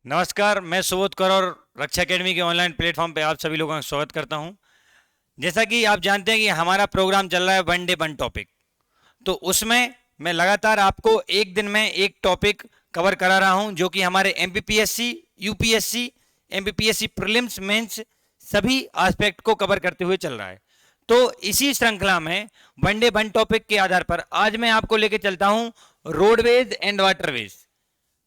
नमस्कार, मैं सुबोध कौर और रक्षा एकेडमी के ऑनलाइन प्लेटफॉर्म पे आप सभी लोगों का स्वागत करता हूं। जैसा कि आप जानते हैं कि हमारा प्रोग्राम चल रहा है वन डे वन टॉपिक, तो उसमें मैं लगातार आपको एक दिन में एक टॉपिक कवर करा रहा हूं, जो कि हमारे MPPSC, UPSC, MPPSC prelims, mains सभी एस्पेक्ट को कवर करते हुए चल रहा है। तो इसी श्रृंखला में वन डे वन टॉपिक के आधार पर आज मैं आपको लेके चलता हूं रोडवेज एंड वाटरवेज।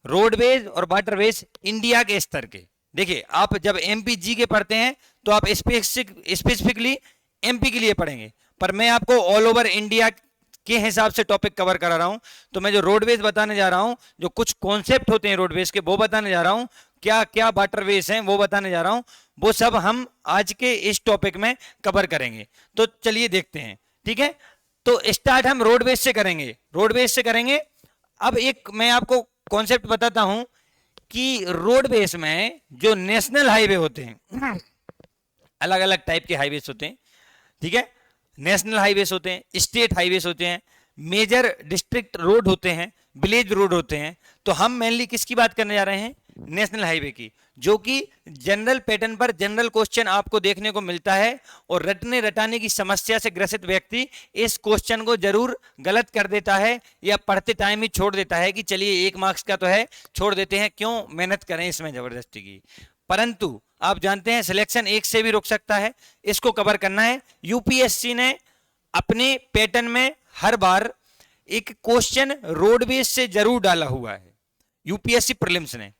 रोडवेज और वाटरवेज इंडिया के स्तर के। देखिए, आप जब एमपीजी के पढ़ते हैं तो आप स्पेसिफिकली एमपी के लिए पढ़ेंगे, पर मैं आपको ऑल ओवर इंडिया के हिसाब से टॉपिक कवर करा रहा हूं। तो मैं जो रोडवेज बताने जा रहा हूं, जो कुछ कॉन्सेप्ट होते हैं रोडवेज के, वो बताने जा रहा हूं। क्या क्या वाटरवेज हैं वो बताने जा रहा हूं। वो सब हम आज के इस टॉपिक में कवर करेंगे। तो चलिए देखते हैं, ठीक है। तो स्टार्ट हम रोडवेज से करेंगे, रोडवेज से करेंगे। अब एक मैं आपको कॉन्सेप्ट बताता हूं कि रोडवेज में जो नेशनल हाईवे होते हैं, अलग अलग टाइप के हाईवेज होते हैं, ठीक है। नेशनल हाईवेज होते हैं, स्टेट हाईवेज होते हैं, मेजर डिस्ट्रिक्ट रोड होते हैं, विलेज रोड होते हैं। तो हम मेनली किसकी बात करने जा रहे हैं? नेशनल हाईवे की, जो कि जनरल पैटर्न पर जनरल क्वेश्चन आपको देखने को मिलता है। और रटने रटाने की समस्या से ग्रसित व्यक्ति इस क्वेश्चन को जरूर गलत कर देता है या पढ़ते टाइम ही छोड़ देता है कि चलिए 1 मार्क्स का तो है, छोड़ देते हैं, क्यों मेहनत करें इसमें जबरदस्ती की। परंतु आप जानते हैं सिलेक्शन 1 से भी रुक सकता है, इसको कवर करना है। यूपीएससी ने अपने पैटर्न में हर बार एक क्वेश्चन रोडवेज से जरूर डाला हुआ है, यूपीएससी प्रीलिम्स ने।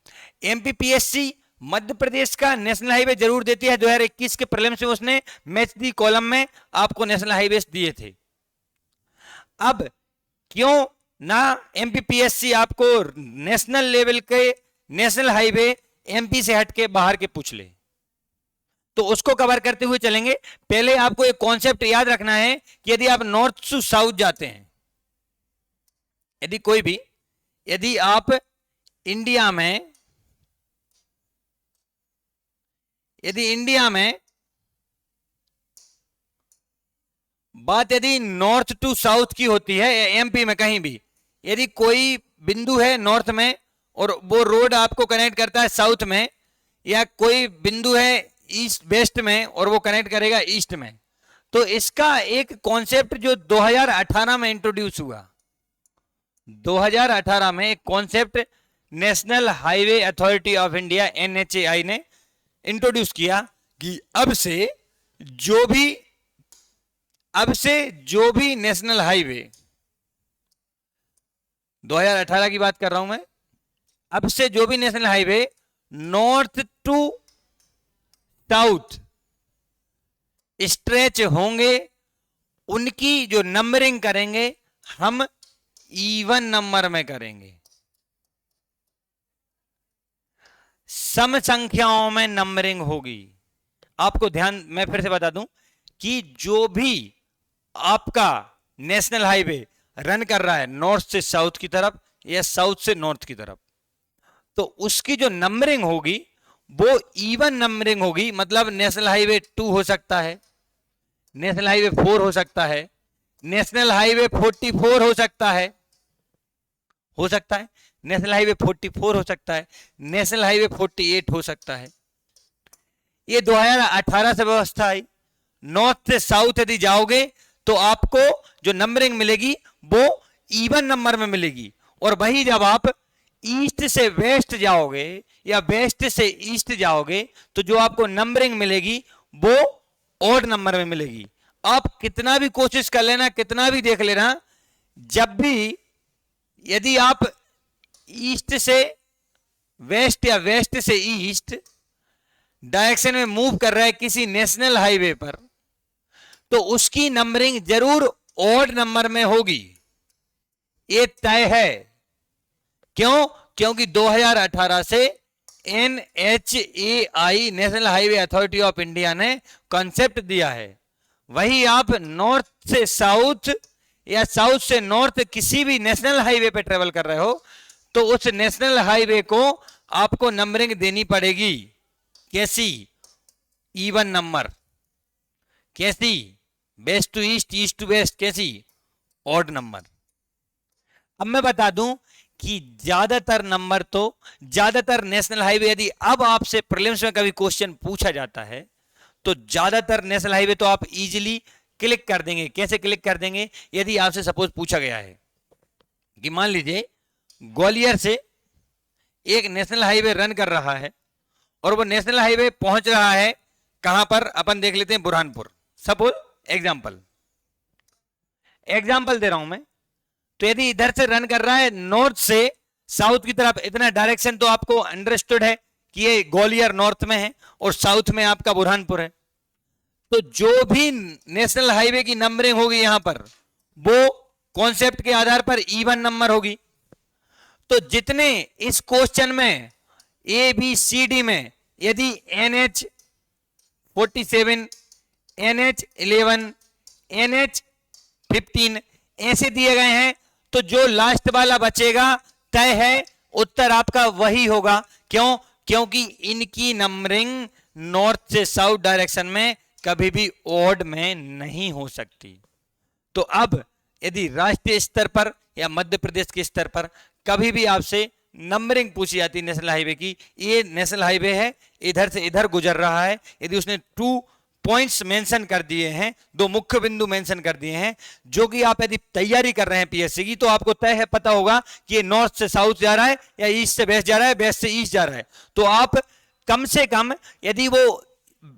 एमपीपीएससी मध्य प्रदेश का नेशनल हाईवे जरूर देती है। 2021 के प्रीलिम्स में उसने मैच दी कॉलम में आपको नेशनल हाईवे दिए थे। अब क्यों ना एमपीपीएससी आपको नेशनल लेवल के नेशनल हाईवे एमपी से हट के बाहर के पूछ ले। तो उसको कवर करते हुए चलेंगे। पहले आपको एक कॉन्सेप्ट याद रखना है कि यदि आप नॉर्थ टू साउथ जाते हैं, यदि आप इंडिया में बात यदि नॉर्थ टू साउथ की होती है, एमपी में कहीं भी यदि कोई बिंदु है नॉर्थ में और वो रोड आपको कनेक्ट करता है साउथ में, या कोई बिंदु है ईस्ट वेस्ट में और वो कनेक्ट करेगा ईस्ट में, तो इसका एक कॉन्सेप्ट जो 2018 में इंट्रोड्यूस हुआ, 2018 में एक concept national highway authority of India NHAI ने इंट्रोड्यूस किया कि अब से जो भी नेशनल हाईवे, 2018 की बात कर रहा हूं मैं, अब से जो भी national highway north to south stretch होंगे, उनकी जो नंबरिंग करेंगे हम इवन नंबर में करेंगे। सम संख्याओं में नंबरिंग होगी। आपको ध्यान, मैं फिर से बता दूं कि जो भी आपका नेशनल हाईवे रन कर रहा है नॉर्थ से साउथ की तरफ या साउथ से नॉर्थ की तरफ, तो उसकी जो नंबरिंग होगी वो इवन नंबरिंग होगी। मतलब नेशनल हाईवे 2 हो सकता है, नेशनल हाईवे 4 हो सकता है, नेशनल हाईवे 44 हो सकता है, नेशनल हाईवे 44 हो सकता है, नेशनल हाईवे 48 हो सकता है। ये 2018 से व्यवस्था आई। नॉर्थ से साउथ यदि जाओगे तो आपको जो नंबरिंग मिलेगी वो इवन नंबर में मिलेगी। और वही जब आप ईस्ट से वेस्ट जाओगे या वेस्ट से ईस्ट जाओगे तो जो आपको नंबरिंग मिलेगी वो ऑड नंबर में मिलेगी। आप कितना भी कोशिश कर लेना, कितना भी देख लेना, जब भी यदि आप ईस्ट से वेस्ट या वेस्ट से ईस्ट डायरेक्शन में मूव कर रहा है किसी नेशनल हाईवे पर, तो उसकी नंबरिंग जरूर ऑड नंबर में होगी, ये तय है। क्यों? क्योंकि 2018 से NHAI national highway authority of India ने कॉन्सेप्ट दिया है। वही आप नॉर्थ से साउथ या साउथ से नॉर्थ किसी भी नेशनल हाईवे पे ट्रेवल कर रहे हो तो उस नेशनल हाईवे को आपको नंबरिंग देनी पड़ेगी। कैसी? Even number. कैसी? West to east, east to west. कैसी? Odd number. अब मैं बता दूं कि ज्यादातर नेशनल हाईवे, यदि अब आपसे प्रीलिम्स में कभी क्वेश्चन पूछा जाता है तो ज्यादातर नेशनल हाईवे तो आप इजीली क्लिक कर देंगे। कैसे क्लिक कर देंगे? यदि आपसे सपोज पूछा गया है कि मान लीजिए ग्वालियर से एक नेशनल हाईवे रन कर रहा है और वो नेशनल हाईवे पहुंच रहा है कहां पर, अपन देख लेते हैं बुरहानपुर, सपोज एग्जाम्पल दे रहा हूं मैं। तो यदि इधर से रन कर रहा है नॉर्थ से साउथ की तरफ, इतना डायरेक्शन तो आपको अंडरस्टूड है कि ये ग्वालियर नॉर्थ में है और साउथ में आपका बुरहानपुर है। तो जो भी नेशनल हाईवे की नंबरिंग होगी यहां पर, वो कॉन्सेप्ट के आधार पर इवन नंबर होगी। तो जितने इस क्वेश्चन में ए बी सी डी में यदि NH 47, NH 11, NH 15 ऐसे दिए गए हैं, तो जो लास्ट वाला बचेगा तय है, उत्तर आपका वही होगा। क्यों? क्योंकि इनकी नंबरिंग नॉर्थ से साउथ डायरेक्शन में कभी भी ऑड में नहीं हो सकती। तो अब यदि राष्ट्रीय स्तर पर या मध्य प्रदेश के स्तर पर कभी भी आपसे नंबरिंग पूछी जाती है नेशनल हाईवे की, ये नेशनल हाईवे है, इधर से इधर गुजर रहा है, यदि उसने 2 पॉइंट्स मेंशन कर दिए हैं, 2 मुख्य बिंदु मेंशन कर दिए हैं, जो कि आप यदि तैयारी कर रहे हैं पीएससी की, तो आपको तय है, पता होगा कि ये नॉर्थ से साउथ जा रहा है या ईस्ट से वेस्ट जा रहा है, वेस्ट से ईस्ट जा रहा है। तो आप कम से कम यदि वो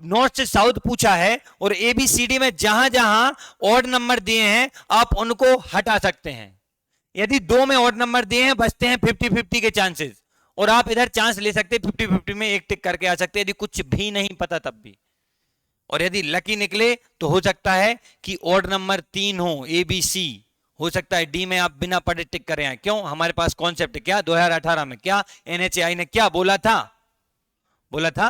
नॉर्थ से साउथ पूछा है और ABCD में जहां जहां ऑड नंबर दिए हैं आप उनको हटा सकते हैं। यदि 2 में ऑड नंबर दिए हैं, बचते हैं 50-50 के चांसेस, और आप इधर चांस ले सकते हैं 50-50 में एक टिक करके आ सकते हैं, यदि कुछ भी नहीं पता तब भी। और यदि लकी निकले तो हो सकता है कि ऑड नंबर 3 हो, ABC, हो सकता है D में आप बिना पढ़े टिक करें आए। क्यों? हमारे पास कॉन्सेप्ट क्या 2018 में क्या NHAI ने क्या बोला था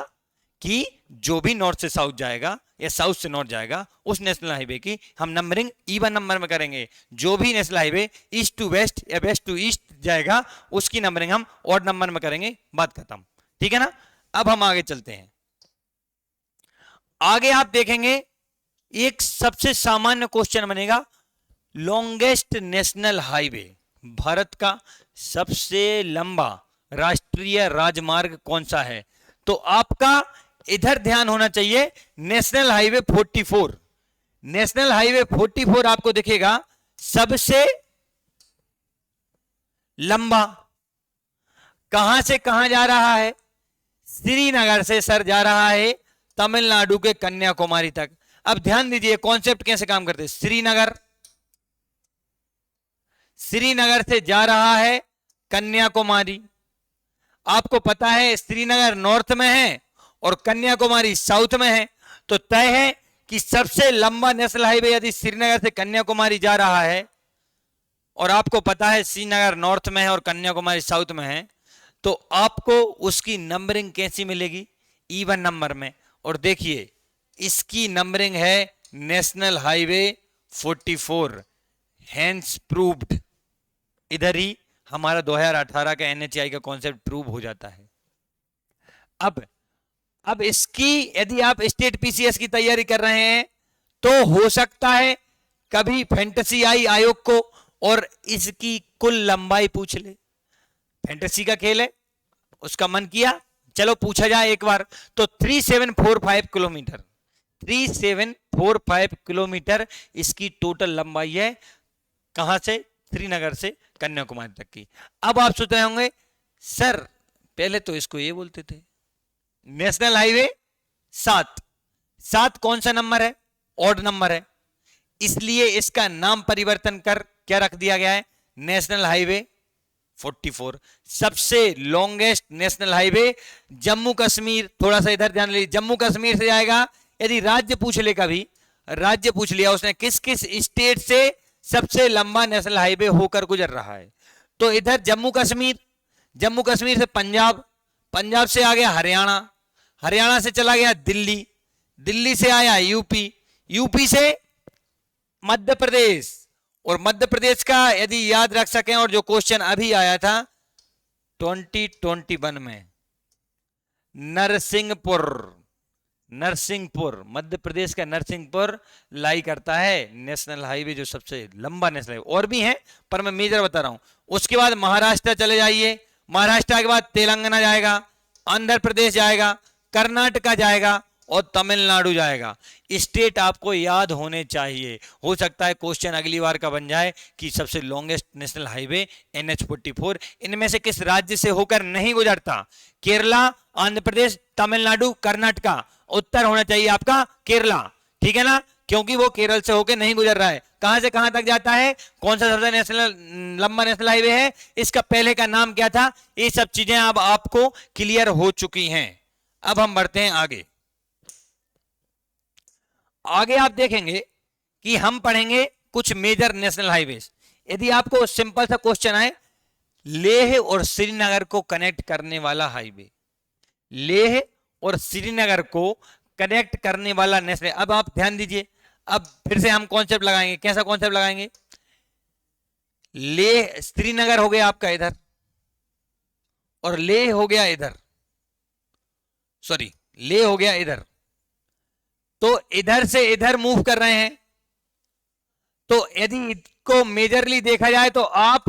कि जो भी नॉर्थ से साउथ जाएगा या साउथ से नॉर्थ जाएगा उस नेशनल हाईवे की हम नंबरिंग इवन नंबर में करेंगे। जो भी national highway east to west या वेस्ट टू ईस्ट जाएगा उसकी नंबरिंग हम ऑड नंबर में करेंगे। बात खत्म, ठीक है ना? अब हम आगे चलते हैं। आगे आप देखेंगे एक सबसे सामान्य क्वेश्चन बनेगा, लॉन्गेस्ट नेशनल हाईवे, भारत का सबसे लंबा राष्ट्रीय राजमार्ग कौन सा है? तो आपका इधर ध्यान होना चाहिए, नेशनल हाईवे 44। नेशनल हाईवे 44 आपको दिखेगा सबसे लंबा। कहां से कहां जा रहा है? श्रीनगर से सर जा रहा है तमिलनाडु के कन्याकुमारी तक। अब ध्यान दीजिए कॉन्सेप्ट कैसे काम करते हैं। श्रीनगर से जा रहा है कन्याकुमारी। आपको पता है श्रीनगर नॉर्थ में है और कन्याकुमारी साउथ में है, तो तय है कि सबसे लंबा नेशनल हाईवे यदि श्रीनगर से कन्याकुमारी जा रहा है और आपको पता है श्रीनगर नॉर्थ में है और कन्याकुमारी साउथ में है, तो आपको उसकी नंबरिंग कैसी मिलेगी? इवन नंबर में। और देखिए इसकी नंबरिंग है नेशनल हाईवे 44, हैंस प्रूव्ड। इधर ही हमारा 2018 का NHAI का कॉन्सेप्ट प्रूव हो जाता है। अब इसकी यदि आप स्टेट PCS की तैयारी कर रहे हैं तो हो सकता है कभी फैंटेसी आई आयोग को और इसकी कुल लंबाई पूछ ले। फैंटेसी का खेल है, उसका मन किया चलो पूछा जाए एक बार। तो 3745 किलोमीटर, 3745 किलोमीटर इसकी टोटल लंबाई है। कहां से? श्रीनगर से कन्याकुमारी तक की। अब आप सोच रहे होंगे सर पहले तो इसको ये बोलते थे नेशनल हाईवे 7 कौन सा नंबर है? ऑड नंबर है, इसलिए इसका नाम परिवर्तन कर क्या रख दिया गया है? National highway 44। सबसे longest national highway Jammu Kashmir, थोड़ा सा इधर ध्यान लीजिए, जम्मू कश्मीर से जाएगा। यदि राज्य पूछ ले, कभी राज्य पूछ लिया उसने किस किस स्टेट से सबसे लंबा नेशनल हाईवे होकर गुजर रहा है, तो इधर जम्मू कश्मीर से पंजाब, पंजाब से आ गया हरियाणा, हरियाणा से चला गया दिल्ली, दिल्ली से आया यूपी, यूपी से मध्य प्रदेश, और मध्य प्रदेश का यदि याद रख सकें, और जो क्वेश्चन अभी आया था 2021 में, नरसिंहपुर, नरसिंहपुर, मध्य प्रदेश का नरसिंहपुर लाई करता है नेशनल हाईवे, जो सबसे लंबा नेशनल हाईवे। और भी है पर मैं मेजर बता रहा हूं। उसके बाद महाराष्ट्र चले जाइए, महाराष्ट्र के बाद तेलंगाना जाएगा, आंध्र प्रदेश जाएगा, कर्नाटका जाएगा और तमिलनाडु जाएगा। स्टेट आपको याद होने चाहिए। हो सकता है क्वेश्चन अगली बार का बन जाए कि सबसे लॉन्गेस्ट नेशनल हाईवे NH-44 इनमें से किस राज्य से होकर नहीं गुजरता? केरला, आंध्र प्रदेश, तमिलनाडु, कर्नाटका। उत्तर होना चाहिए आपका केरला, ठीक है ना, क्योंकि वो केरल से होकर नहीं गुजर रहा है। कहां से कहां तक जाता है? कौन सा सबसे लंबा नेशनल हाईवे है? इसका पहले का नाम क्या था? ये सब चीजें अब आपको क्लियर हो चुकी हैं। अब हम बढ़ते हैं आगे। आगे आप देखेंगे कि हम पढ़ेंगे कुछ मेजर नेशनल हाईवेज। यदि आपको सिंपल सा क्वेश्चन आए, लेह और श्रीनगर को कनेक्ट करने वाला हाईवे, लेह और श्रीनगर को कनेक्ट करने वाला नेशनल। अब आप ध्यान दीजिए, अब फिर से हम कॉन्सेप्ट लगाएंगे। कैसा कॉन्सेप्ट लगाएंगे? लेह, श्रीनगर हो गया आपका इधर और लेह हो गया इधर, सॉरी लेह हो गया इधर, तो इधर से इधर मूव कर रहे हैं। तो यदि इसको मेजरली देखा जाए तो आप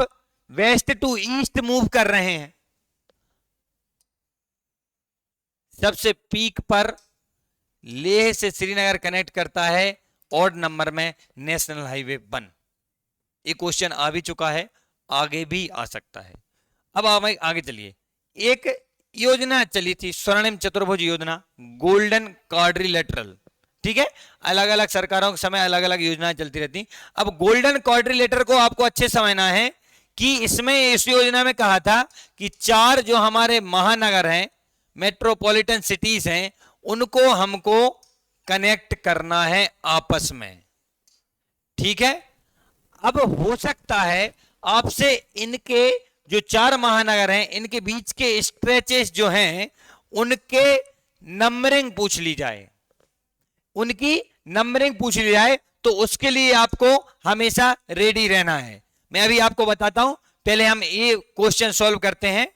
वेस्ट टू ईस्ट मूव कर रहे हैं। सबसे पीक पर लेह से श्रीनगर कनेक्ट करता है ऑड नंबर में नेशनल हाईवे 1। ये क्वेश्चन आ भी चुका है, आगे भी आ सकता है। अब आप आगे चलिए। एक योजना चली थी, स्वर्णिम चतुर्भुज योजना, गोल्डन क्वाड्रिलेटरल, ठीक है। अलग अलग सरकारों के समय अलग अलग योजनाएं चलती रहती। अब गोल्डन क्वाड्रिलेटरल को आपको अच्छे समझना है कि इसमें, इस योजना में कहा था कि 4 जो हमारे महानगर हैं, मेट्रोपॉलिटन सिटीज हैं, उनको हमको कनेक्ट करना है आपस में, ठीक है। अब हो सकता है आपसे इनके जो 4 महानगर हैं, इनके बीच के स्ट्रेचेस जो हैं, उनके नंबरिंग पूछ ली जाए, उनकी नंबरिंग पूछ ली जाए। तो उसके लिए आपको हमेशा रेडी रहना है। मैं अभी आपको बताता हूं, पहले हम ये क्वेश्चन सॉल्व करते हैं।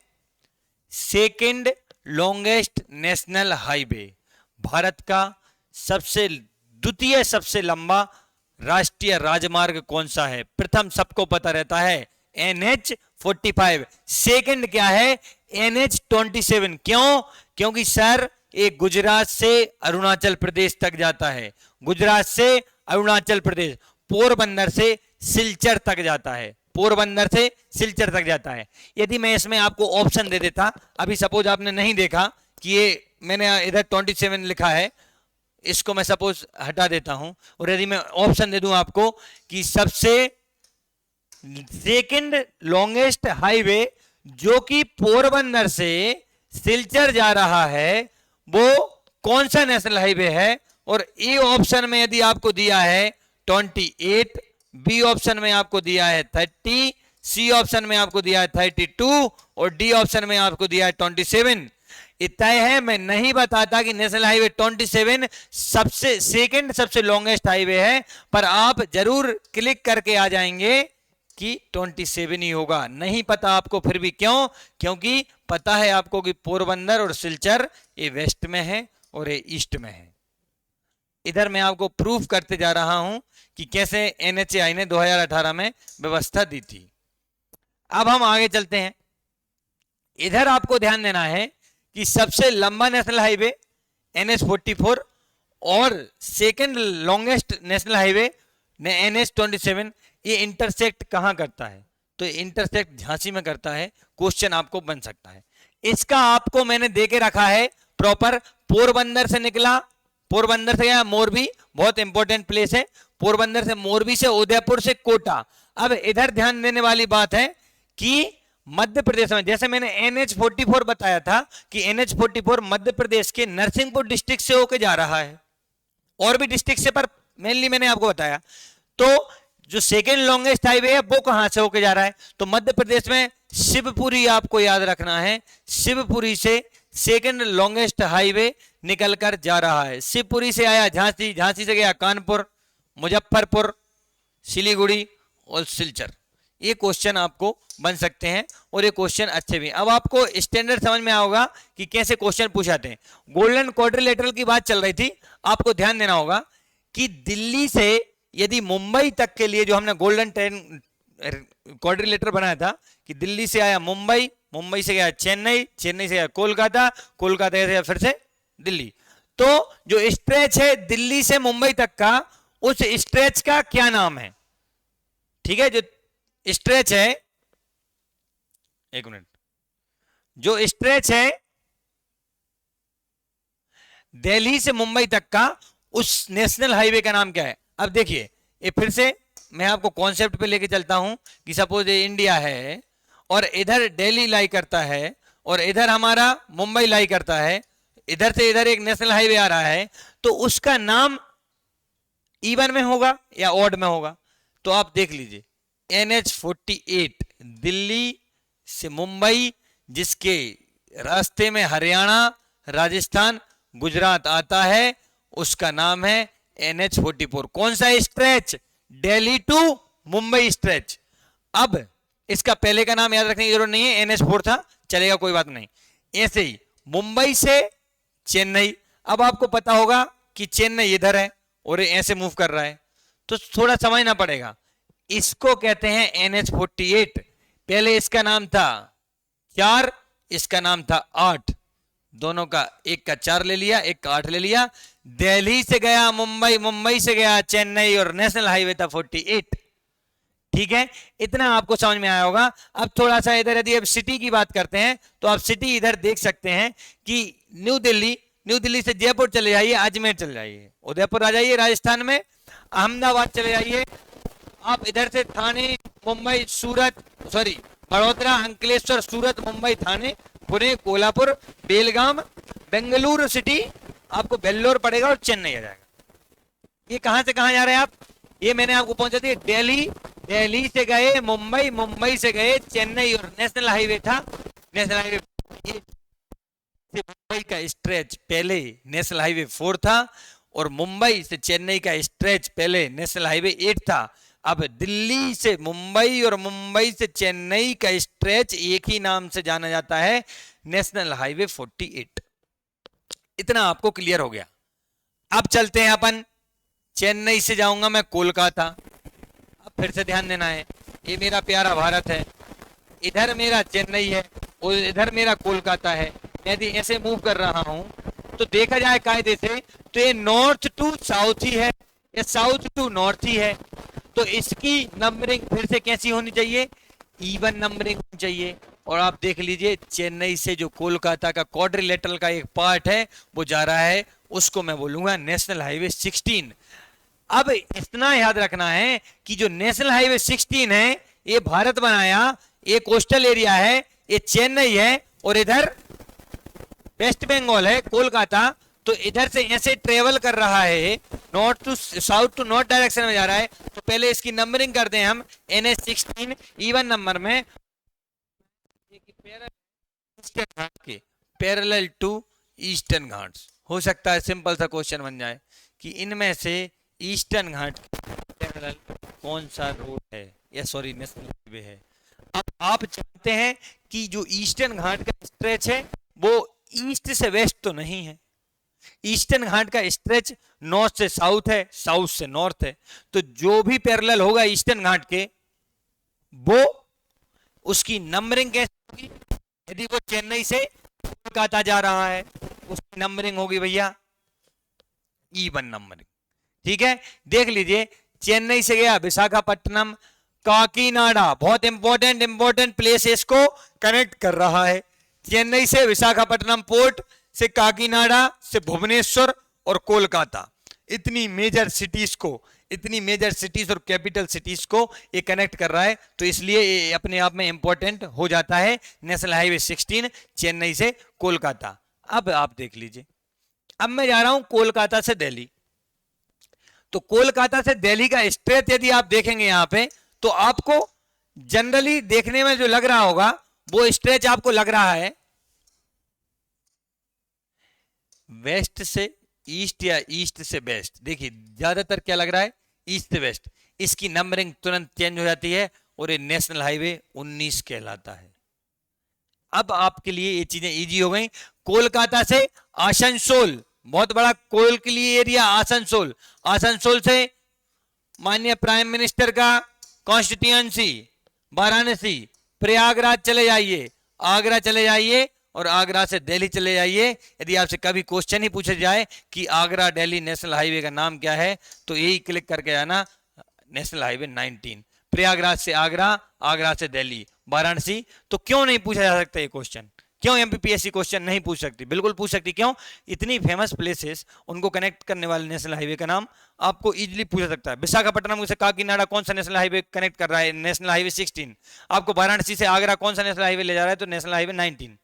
Second longest national highway, Bharat का द्वितीय सबसे लंबा राष्ट्रीय राजमार्ग कौन सा है? प्रथम सबको पता रहता है NH-45। सेकंड क्या है? NH-27। क्यों? क्योंकि सर ये गुजरात से अरुणाचल प्रदेश तक जाता है, गुजरात से अरुणाचल प्रदेश, पोरबंदर से सिलचर तक जाता है, पोरबंदर से सिलचर तक जाता है। यदि मैं इसमें आपको ऑप्शन दे देता, अभी सपोज आपने नहीं देखा कि ये मैंने इधर 27 लिखा है, इसको मैं सपोज हटा देता हूं, और यदि मैं ऑप्शन दे दूं आपको कि सबसे सेकंड लॉन्गेस्ट हाईवे जो कि पोरबंदर से सिलचर जा रहा है, वो कौन सा नेशनल हाईवे है? और ए ऑप्शन में यदि आपको दिया है 28, बी ऑप्शन में आपको दिया है 30, सी ऑप्शन में आपको दिया है 32 और डी ऑप्शन में आपको दिया है 27। तय है, मैं नहीं बताता कि नेशनल हाईवे 27 सबसे सेकंड सबसे लॉन्गेस्ट हाईवे है, पर आप जरूर क्लिक करके आ जाएंगे कि 27 ही होगा। नहीं पता आपको फिर भी, क्यों? क्योंकि पता है आपको कि पोरबंदर और सिलचर ये वेस्ट में है और ये ईस्ट में है। इधर मैं आपको प्रूफ करते जा रहा हूं कि कैसे NHAI ने 2018 में व्यवस्था दी थी। अब हम आगे चलते हैं। इधर आपको ध्यान देना है कि सबसे लंबा नेशनल हाईवे NH-44 और second longest national highway NH-27, ये इंटरसेक्ट कहां करता है? तो इंटरसेक्ट झांसी में करता है। क्वेश्चन आपको बन सकता है। इसका आपको मैंने देके रखा है प्रॉपर। पोरबंदर से निकला, पोरबंदर से गया मोरबी, बहुत इंपॉर्टेंट प्लेस है। पोरबंदर से मोरबी से उदयपुर से कोटा। अब इधर ध्यान देने वाली बात है कि मध्य प्रदेश में, जैसे मैंने NH-44 बताया था कि NH-44 मध्य प्रदेश के नरसिंहपुर डिस्ट्रिक्ट से होकर जा रहा है, और भी डिस्ट्रिक्ट से, पर मेनली मैंने आपको बताया। तो जो सेकेंड लॉन्गेस्ट हाईवे है वो कहां से होकर जा रहा है? तो मध्य प्रदेश में शिवपुरी आपको याद रखना है। शिवपुरी से सेकेंड लॉन्गेस्ट हाईवे निकलकर जा रहा है। शिवपुरी से आया झांसी, झांसी से गया कानपुर, मुजफ्फरपुर, सिलीगुड़ी और सिलचर। ये क्वेश्चन आपको बन सकते हैं और ये क्वेश्चन अच्छे भी। अब आपको स्टैंडर्ड समझ में आएगा कि कैसे क्वेश्चन पूछाते हैं। गोल्डन क्वाड्रिलेटरल की बात चल रही थी, आपको ध्यान देना होगा कि दिल्ली से यदि मुंबई तक के लिए जो हमने गोल्डन क्वाड्रिलेटरल बनाया था कि दिल्ली से आया मुंबई, मुंबई से गया चेन्नई, चेन्नई से गया कोलकाता, कोलकाता से गया फिर से दिल्ली। तो जो स्ट्रेच है दिल्ली से मुंबई तक का, उस स्ट्रेच का क्या नाम है? ठीक है, जो स्ट्रेच है, एक मिनट, जो स्ट्रेच है दिल्ली से मुंबई तक का, उस नेशनल हाईवे का नाम क्या है? अब देखिए, ये फिर से मैं आपको कॉन्सेप्ट पे लेके चलता हूं कि सपोज ये इंडिया है और इधर दिल्ली लाई करता है और इधर हमारा मुंबई लाई करता है, इधर से इधर एक नेशनल हाईवे आ रहा है, तो उसका नाम इवन में होगा या ऑड में होगा? तो आप देख लीजिए, NH-48 दिल्ली से मुंबई, जिसके रास्ते में हरियाणा, राजस्थान, गुजरात आता है, उसका नाम है NH-44। कौन सा stretch? Delhi to Mumbai stretch. अब इसका पहले का नाम याद रखने की जरूरत नहीं है, NH-4 था, चलेगा, कोई बात नहीं। ऐसे ही मुंबई से चेन्नई, अब आपको पता होगा कि चेन्नई इधर है और ऐसे मूव कर रहा है, तो थोड़ा समझना पड़ेगा। इसको कहते हैं NH-48। पहले इसका नाम था 4, इसका नाम था 8, दोनों का एक का 4 ले लिया, एक का 8 ले लिया। दिल्ली से गया मुंबई, मुंबई से गया चेन्नई और नेशनल हाईवे था 48। ठीक है, इतना आपको समझ में आया होगा। अब थोड़ा सा इधर यदि अब सिटी की बात करते हैं तो आप सिटी इधर देख सकते हैं कि न्यू दिल्ली से जयपुर चले जाइए, अजमेर चले जाइए, उदयपुर आ जाइए राजस्थान में, अहमदाबाद चले जाइए, आप इधर से थाने, मुंबई, सूरत, सॉरी बड़ोदरा, अंकलेश्वर, सूरत, मुंबई, थाने, पुणे, कोल्हापुर, बेलगाम, बेंगलुरु सिटी, आपको बेल्लोर पड़ेगा और चेन्नई आ जाएगा। ये कहां से कहां जा रहे हैं आप? ये मैंने आपको पहुंचा दिया दिल्ली से गए मुंबई, मुंबई से गए चेन्नई और नेशनल हाईवे था, नेशनल हाईवे से मुंबई का स्ट्रेच पहले नेशनल हाईवे 4 था और मुंबई से चेन्नई का स्ट्रेच पहले नेशनल हाईवे 8 था। अब दिल्ली से मुंबई और मुंबई से चेन्नई का स्ट्रेच एक ही नाम से जाना जाता है, नेशनल हाईवे 48। इतना आपको क्लियर हो गया। अब चलते हैं अपन, चेन्नई से जाऊंगा मैं कोलकाता। अब फिर से ध्यान देना है, ये मेरा प्यारा भारत है, इधर मेरा चेन्नई है और इधर मेरा कोलकाता है। यदि ऐसे मूव कर रहा हूं तो देखा जाए कायदे से तो ये नॉर्थ टू साउथ ही है, ये साउथ टू नॉर्थ ही है, तो इसकी नंबरिंग फिर से कैसी होनी चाहिए? इवन नंबरिंग होनी चाहिए। और आप देख लीजिए, चेन्नई से जो कोलकाता का क्वाड्रिलेटरल का एक पार्ट है वो जा रहा है, उसको मैं बोलूंगा नेशनल हाईवे 16। अब इतना याद रखना है कि जो नेशनल हाईवे 16 है ये भारत बनाया, ये कोस्टल एरिया है, ये चेन्नई है और इधर वेस्ट बंगाल है, कोलकाता, तो इधर से ऐसे ट्रेवल कर रहा है, north to south to north direction में जा रहा है। तो पहले इसकी नंबरिंग करते हैं हम NH-16 इवन नंबर में, पैरेलल टू ईस्टर्न घाट्स। हो सकता है सिंपल सा क्वेश्चन बन जाए कि इनमें से ईस्टर्न घाट पैरेलल कौन सा रोड है, या सॉरी नेशनल हाईवे है। अब आप जानते हैं कि जो ईस्टर्न घाट का स्ट्रेच है वो ईस्ट से वेस्ट तो नहीं है, ईस्टर्न घाट का स्ट्रेच नॉर्थ से साउथ है, साउथ से नॉर्थ है। तो जो भी पैरेलल होगा ईस्टर्न घाट के, वो उसकी नंबरिंग कैसे होगी? यदि वो चेन्नई से कोलकाता जा रहा है, उसकी नंबरिंग होगी भैया इवन नंबरिंग। ठीक है, देख लीजिए, चेन्नई से गया विशाखापट्टनम, काकीनाडा, बहुत इंपॉर्टेंट प्लेसेस को कनेक्ट कर रहा है। चेन्नई से विशाखापट्टनम पोर्ट से काकीनाडा से भुवनेश्वर और कोलकाता, इतनी मेजर सिटीज और कैपिटल सिटीज को ये कनेक्ट कर रहा है, तो इसलिए ये अपने आप में इंपॉर्टेंट हो जाता है नेशनल हाईवे 16 चेन्नई से कोलकाता। अब आप देख लीजिए, अब मैं जा रहा हूं कोलकाता से दिल्ली, तो कोलकाता से दिल्ली का स्ट्रेच यदि आप देखेंगे यहां पे, तो आपको जनरली देखने में जो लग रहा होगा वो स्ट्रेच आपको लग रहा है वेस्ट से ईस्ट या ईस्ट से वेस्ट। देखिए ज्यादातर क्या लग रहा है, ईस्ट से वेस्ट। इसकी नंबरिंग तुरंत चेंज हो जाती है और ये नेशनल हाईवे 19 कहलाता है। अब आपके लिए ये चीजें इजी हो गई। कोलकाता से आसनसोल, बहुत बड़ा कोल के लिए एरिया आसनसोल, आसनसोल से माननीय प्राइम मिनिस्टर का कॉन्स्टिट्यूएंसी वाराणसी, प्रयागराज चले जाइए, आगरा चले जाइए और आगरा से दिल्ली चले जाइए। यदि आपसे कभी क्वेश्चन ही पूछा जाए कि आगरा दिल्ली नेशनल हाईवे का नाम क्या है, तो यही क्लिक करके आना, नेशनल हाईवे 19। प्रयागराज से आगरा, आगरा से दिल्ली, वाराणसी। तो क्यों नहीं पूछा जा सकता ये क्वेश्चन? क्यों एमपीपीएससी क्वेश्चन नहीं पूछ सकती? बिल्कुल पूछ सकती। क्यों? इतनी फेमस प्लेसेस, उनको कनेक्ट करने वाले नेशनल हाईवे का नाम आपको इजीली पूछा सकता है। विशाखापट्टनम से काकीनाडा कौन सा नेशनल हाईवे कनेक्ट कर रहा है? National highway 16। आपको वाराणसी से आगरा कौन सा नेशनल हाईवे ले जा रहा है? तो नेशनल हाईवे 19।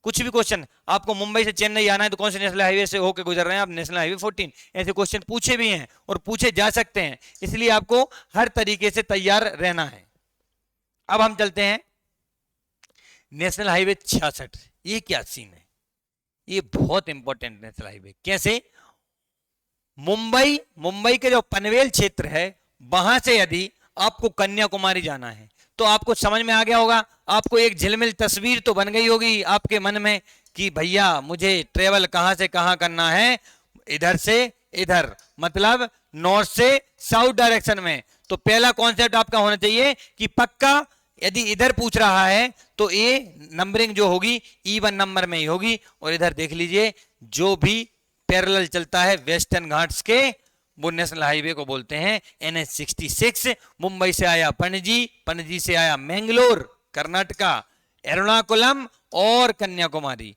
कुछ भी क्वेश्चन, आपको मुंबई से चेन्नई आना है तो कौन से नेशनल हाईवे से होकर गुजर रहे हैं आप? National highway 14। ऐसे क्वेश्चन पूछे भी हैं और पूछे जा सकते हैं, इसलिए आपको हर तरीके से तैयार रहना है। अब हम चलते हैं नेशनल हाईवे 66। ये क्या सीन है? ये बहुत इंपॉर्टेंट नेशनल हाईवे। कैसे? मुंबई के जो पनवेल क्षेत्र है, वहां से यदि आपको कन्याकुमारी जाना है तो आपको समझ में आ गया होगा, आपको एक झिलमिल तस्वीर तो बन गई होगी आपके मन में कि भैया मुझे ट्रेवल कहां से कहां करना है, इधर से इधर, मतलब नॉर्थ से साउथ डायरेक्शन में। तो पहला कॉन्सेप्ट आपका होना चाहिए कि पक्का यदि इधर पूछ रहा है तो ये नंबरिंग जो होगी इवन नंबर में ही होगी। और इधर देख लीजिए, जो भी पैरेलल चलता है वेस्टर्न घाट्स के, वो नेशनल हाईवे को बोलते हैं NH 66। मुंबई से आया पणजी, पणजी से आया मैंगलोर कर्नाटका, एर्नाकुलम और कन्याकुमारी।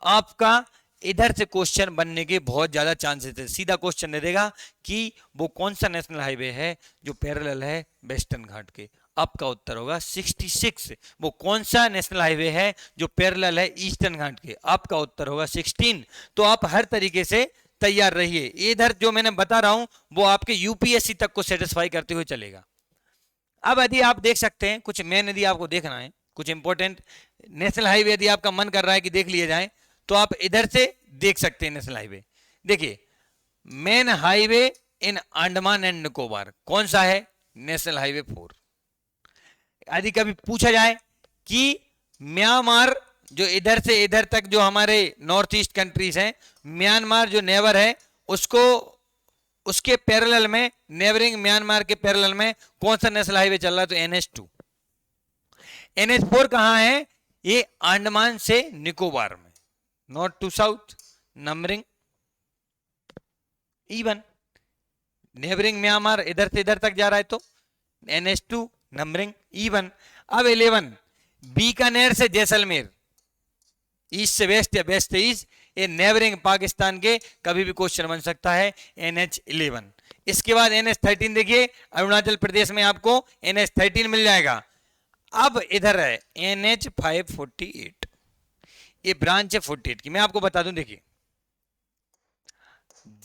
आपका इधर से क्वेश्चन बनने के बहुत ज्यादा चांसेस है। सीधा क्वेश्चन दे देगा कि वो कौन सा नेशनल हाईवे है जो पैरेलल है वेस्टर्न घाट के। आपका उत्तर होगा 66। वो कौन सा नेशनल हाईवे है जो पैरेलल है ईस्टर्न घाट के? आपका उत्तर होगा 16। तो आप हर तरीके से तैयार रहिए। इधर जो मैंने बता रहा हूं वो आपके यूपीएससी तक को सेटिस्फाई करते हुए चलेगा। अब यदि आप देख सकते हैं कुछ मेन, यदि आपको देखना है कुछ इंपॉर्टेंट नेशनल हाईवे, यदि आपका मन कर रहा है कि देख लिए जाए तो आप इधर से देख सकते हैं नेशनल हाईवे। देखिए, main highway in Andaman and Nicobar कौन सा है? National highway 4। यदि कभी पूछा जाए कि म्यांमार जो इधर से इधर तक जो हमारे नॉर्थ ईस्ट कंट्रीज हैं, म्यांमार जो नेबर है उसको, उसके पैरेलल में, नेबरिंग म्यांमार के पैरेलल में कौन सा नेशनल हाईवे चल रहा है? तो NH2। NH4 कहां है? ये अंडमान से निकोबार में, north to south, numbering even. Neighbouring Myanmar इधर से इधर तक जा रहा है तो NH2 नंबरिंग इवन। अब 11 बीकानेर से जैसलमेर, ईस्ट से वेस्ट या वेस्ट से ईस्ट, ये नेबरिंग पाकिस्तान के, कभी भी क्वेश्चन बन सकता है NH11। इसके बाद NH13 देखिए, अरुणाचल प्रदेश में आपको NH13 मिल जाएगा। अब इधर है NH548, ये ब्रांच है 48 की। मैं आपको बता दूं, देखिए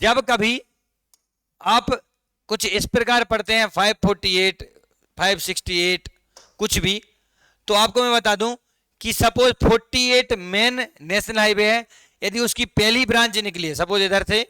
जब कभी आप कुछ इस प्रकार पढ़ते हैं 548, 568 कुछ भी, तो आपको मैं बता दूं कि सपोज 48 मेन नेशनल हाईवे है, यदि उसकी पहली ब्रांच निकली है, सपोज इधर से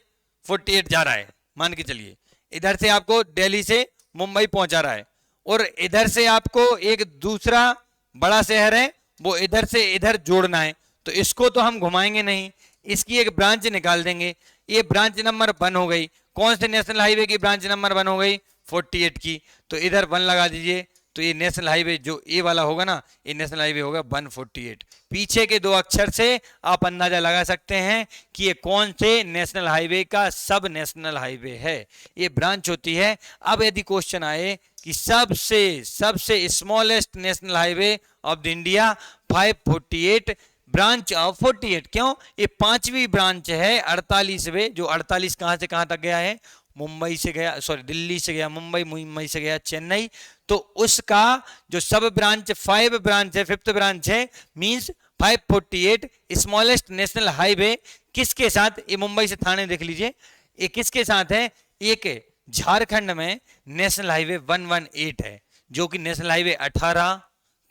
48 जा रहा है, मान के चलिए इधर से आपको दिल्ली से मुंबई पहुंचा रहा है, और इधर से आपको एक दूसरा बड़ा शहर है वो इधर से इधर जोड़ना है, तो इसको तो हम घुमाएंगे नहीं, इसकी एक ब्रांच निकाल देंगे। ये ब्रांच नंबर 1 हो गई। कौन से नेशनल हाईवे की ब्रांच नंबर 1 हो गई? 48 की। तो इधर 1 लगा दीजिए, तो ये नेशनल हाईवे जो ए वाला होगा ना, ये नेशनल हाईवे होगा 148। पीछे के 2 अक्षर से आप अंदाजा लगा सकते हैं कि ये कौन से नेशनल हाईवे का सब नेशनल हाईवे है, ये ब्रांच होती है। अब यदि क्वेश्चन आए कि सबसे smallest national highway of the India 548 branch of 48, क्यों? ये 5वीं ब्रांच है 48वें, जो 48 कहां से कहां तक गया है? मुंबई से गया, सॉरी दिल्ली से गया मुंबई, मुंबई से गया चेन्नई। तो उसका जो सब ब्रांच 5 ब्रांच है, 5th ब्रांच है, मींस 548 स्मॉलेस्ट नेशनल हाईवे किसके साथ? ये मुंबई से थाने देख लीजिए, ये किसके साथ है? एक झारखंड में नेशनल हाईवे 118 है, जो कि नेशनल हाईवे 18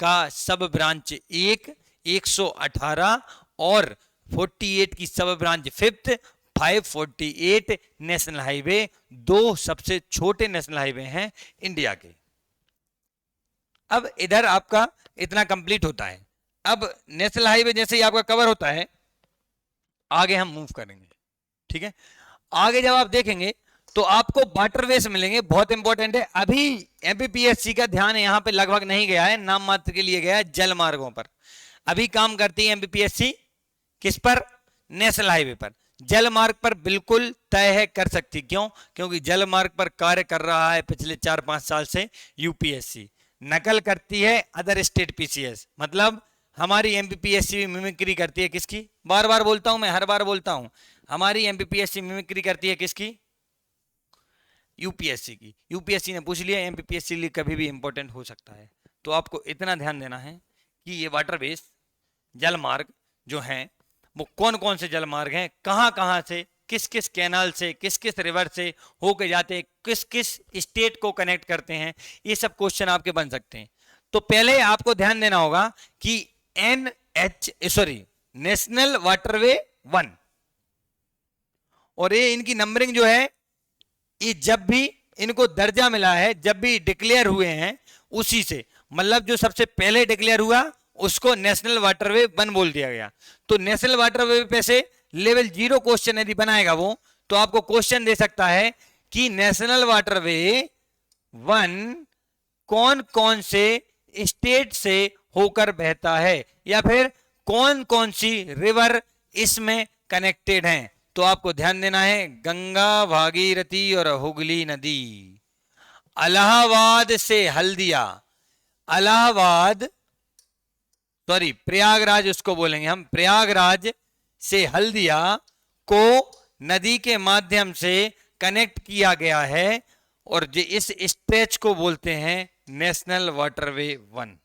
का सब ब्रांच 118 और 48 की सब ब्रांच 5th 548 नेशनल हाईवे 2 सबसे छोटे नेशनल हाईवे हैं इंडिया के। अब इधर आपका इतना कंप्लीट होता है। अब नेशनल हाईवे जैसे ही आपका कवर होता है, आगे हम मूव करेंगे, ठीक है। आगे जब आप देखेंगे तो आपको वाटरवेज मिलेंगे, बहुत इंपॉर्टेंट है। अभी एमपीपीएससी का ध्यान यहाँ पे लगभग नहीं गया है, नाम मात्र के लिए गया है जल मार्गों पर। अभी काम करती है एमपीपीएससी किस पर? नेशनल हाईवे पर। जल मार्ग पर बिल्कुल तय है कर सकती, क्यों? क्योंकि जल मार्ग पर कार्य कर रहा है पिछले 4-5 साल से यूपीएससी। नकल करती है अदर स्टेट पीसीएस, मतलब हमारी एमपीपीएससी भी मिमिक्री करती है किसकी? बार बार बोलता हूं मैं, हर बार बोलता हूं, हमारी एमपीपीएससी मिमिक्री करती है किसकी? यूपीएससी की। यूपीएससी ने पूछ लिया, एमपीपीएससी लिए कभी भी इंपॉर्टेंट हो सकता है। तो आपको इतना ध्यान देना है कि ये वाटरवेज जल मार्ग जो हैं वो कौन कौन से जल मार्ग हैं, कहां कहां से, किस किस कैनाल से, किस किस रिवर से होके जाते हैं, किस किस स्टेट को कनेक्ट करते हैं, ये सब क्वेश्चन आपके बन सकते हैं। तो पहले आपको ध्यान देना होगा कि नेशनल वाटरवे 1, और ये इनकी नंबरिंग जो है, ये जब भी इनको दर्जा मिला है, जब भी डिक्लेयर हुए हैं, उसी से, मतलब जो सबसे पहले डिक्लेयर हुआ उसको नेशनल वाटरवे 1 बोल दिया गया। तो नेशनल वाटरवे पे से लेवल 0 क्वेश्चन यदि बनाएगा वो, तो आपको क्वेश्चन दे सकता है कि नेशनल वाटरवे 1 कौन कौन से स्टेट से होकर बहता है, या फिर कौन कौन सी रिवर इसमें कनेक्टेड हैं। तो आपको ध्यान देना है, गंगा, भागीरथी और हुगली नदी। इलाहाबाद से हल्दिया, इलाहाबाद सॉरी प्रयागराज उसको बोलेंगे हम, प्रयागराज से हल्दिया को नदी के माध्यम से कनेक्ट किया गया है, और इस स्ट्रेच को बोलते हैं नेशनल वाटरवे 1।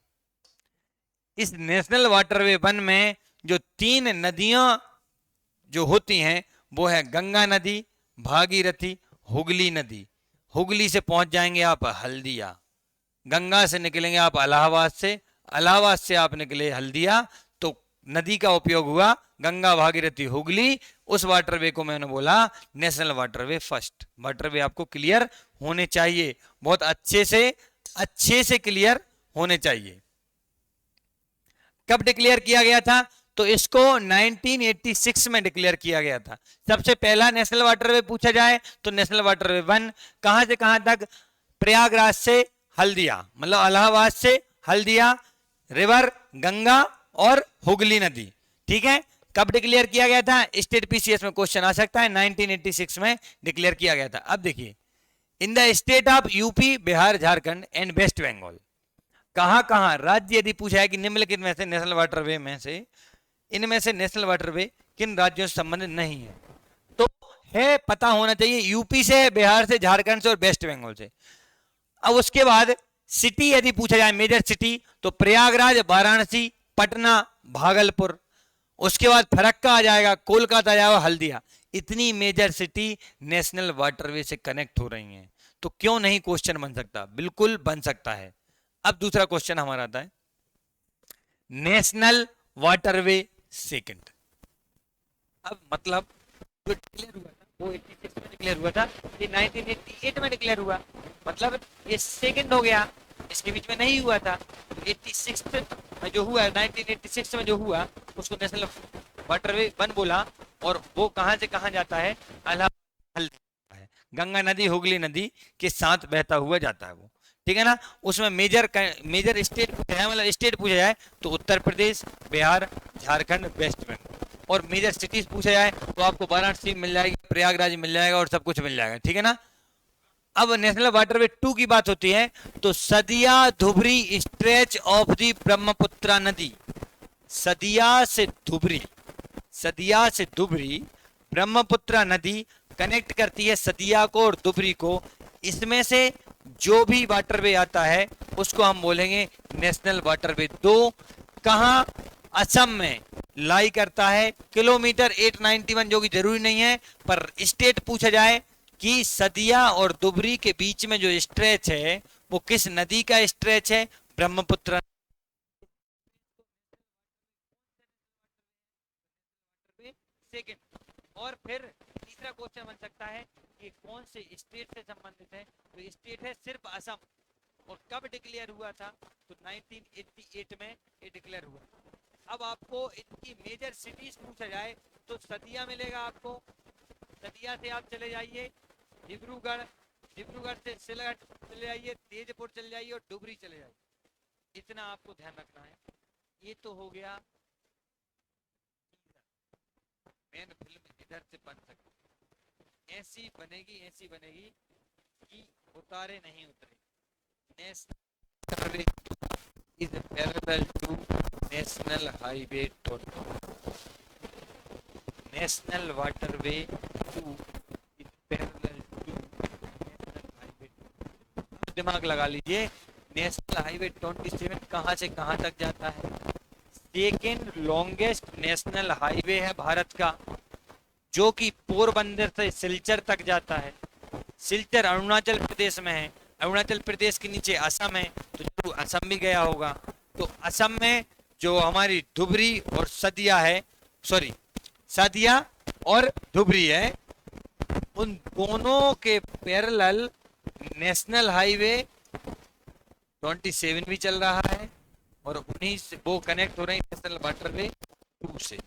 इस नेशनल वाटरवे 1 में जो 3 नदियां जो होती हैं वो है गंगा नदी, भागीरथी, हुगली नदी। हुगली से पहुंच जाएंगे आप हल्दिया, गंगा से निकलेंगे आप इलाहाबाद से, इलाहाबाद से आप निकले हल्दिया, तो नदी का उपयोग हुआ गंगा, भागीरथी, हुगली। उस वाटरवे को मैंने बोला नेशनल वाटरवे फर्स्ट। वाटरवे आपको क्लियर होने चाहिए, बहुत अच्छे से क्लियर होने चाहिए। कब डिक्लेयर किया गया था? तो इसको 1986 में डिक्लेयर किया गया था। सबसे पहला नेशनल वाटरवे पूछा जाए तो नेशनल वाटरवे 1 कहां से कहां तक? प्रयागराज से हल्दिया, मतलब इलाहाबाद से हल्दिया, रिवर गंगा और हुगली नदी, ठीक है। कब डिक्लेयर किया गया था? स्टेट पीसीएस में क्वेश्चन आ सकता है, 1986 में डिक्लेयर किया गया था। अब देखिए, in the state of UP, Bihar, Jharkhand and West Bengal, कहां कहां राज्य यदि पूछा है कि निम्नलिखित में से नेशनल वाटरवे में से, इनमें से नेशनल वाटरवे किन राज्यों से संबंधित नहीं है, तो है पता होना चाहिए यूपी से, बिहार से, झारखंड से और वेस्ट बंगाल से। अब उसके बाद सिटी यदि पूछा जाए, मेजर सिटी, तो प्रयागराज, वाराणसी, पटना, भागलपुर। उसके बाद फरक्का आ जाएगा, कोलकाता आ जाएगा, हल्दिया। इतनी मेजर सिटी नेशनल वाटरवे से कनेक्ट हो रही हैं, तो क्यों नहीं क्वेश्चन बन सकता? बिल्कुल बन सकता है। अब दूसरा क्वेश्चन हमारा आता है नेशनल वाटरवे सेकंड। अब मतलब जो डिक्लेयर हुआ था वो 86 में डिक्लेयर हुआ था, ये 1988 में डिक्लेयर हुआ, मतलब ये सेकंड हो गया, इसके बीच में नहीं हुआ था। तो 86 में जो हुआ, 1986 में जो हुआ, उसको नेशनल वाटरवे 1 बोला, और वो कहां से कहां जाता है? इलाहाबाद, गंगा नदी, हुगली नदी के साथ बहता हुआ जाता है वो, ठीक है ना। उसमें मेजर स्टेट पूछा जाए, मतलब स्टेट पूछा जाए तो उत्तर प्रदेश, बिहार, झारखंड, वेस्ट बंगाल। और मेजर सिटीज पूछा जाए तो आपको वाराणसी मिल जाएगी, प्रयागराज मिल जाएगा और सब कुछ मिल जाएगा, ठीक है ना। अब नेशनल वाटरवे 2 की बात होती है तो Sadiya Dhubri stretch of the Brahmaputra नदी, सदिया से धुबरी ब्रह्मपुत्रा नदी कनेक्ट करती है सदिया को और धुबरी को। इसमें से जो भी वाटरवे आता है उसको हम बोलेंगे नेशनल वाटरवे 2। कहां? असम में लाई करता है, किलोमीटर 891, जो कि जरूरी नहीं है, पर स्टेट पूछा जाए कि सदिया और धुबरी के बीच में जो स्ट्रेच है वो किस नदी का स्ट्रेच है? ब्रह्मपुत्र सेकंड। और फिर तीसरा क्वेश्चन बन सकता है कि कौन से स्टेट से संबंधित है? तो स्टेट है सिर्फ असम, और कब डिक्लेयर हुआ था? तो 1988 में ये डिक्लेयर हुआ। अब आपको इनकी मेजर सिटीज पूछा जाए तो सदिया मिलेगा आपको, सदिया से आप चले जाइए डिब्रूगढ़, डिब्रूगढ़ से सिलहट चले जाइए, तेजपुर चले जाइए और डुबरी चले जाइए। इतना आपको ध्यान रखना है। ये तो हो गया मेन फिल्म इधर से बन सकती, ऐसी बनेगी कि उतारे नहीं उतरे। National is parallel to national highway 20, national waterway 2 is parallel to national highway 2। दिमाग लगा लीजिए, नेशनल हाईवे 27 कहां से कहां तक जाता है? सेकेंड लॉन्गेस्ट नेशनल हाईवे है भारत का, जो कि पोरबंदर से सिलचर तक जाता है। सिलचर अरुणाचल प्रदेश में है, अरुणाचल प्रदेश के नीचे असम है, तो जरूर असम भी गया होगा। तो असम में जो हमारी धुबरी और सदिया है, सॉरी सदिया और धुबरी है, उन दोनों के पैरेलल नेशनल हाईवे 27 भी चल रहा है और उन्हीं से वो कनेक्ट हो रहे हैं नेशनल वाटरवे 2 से।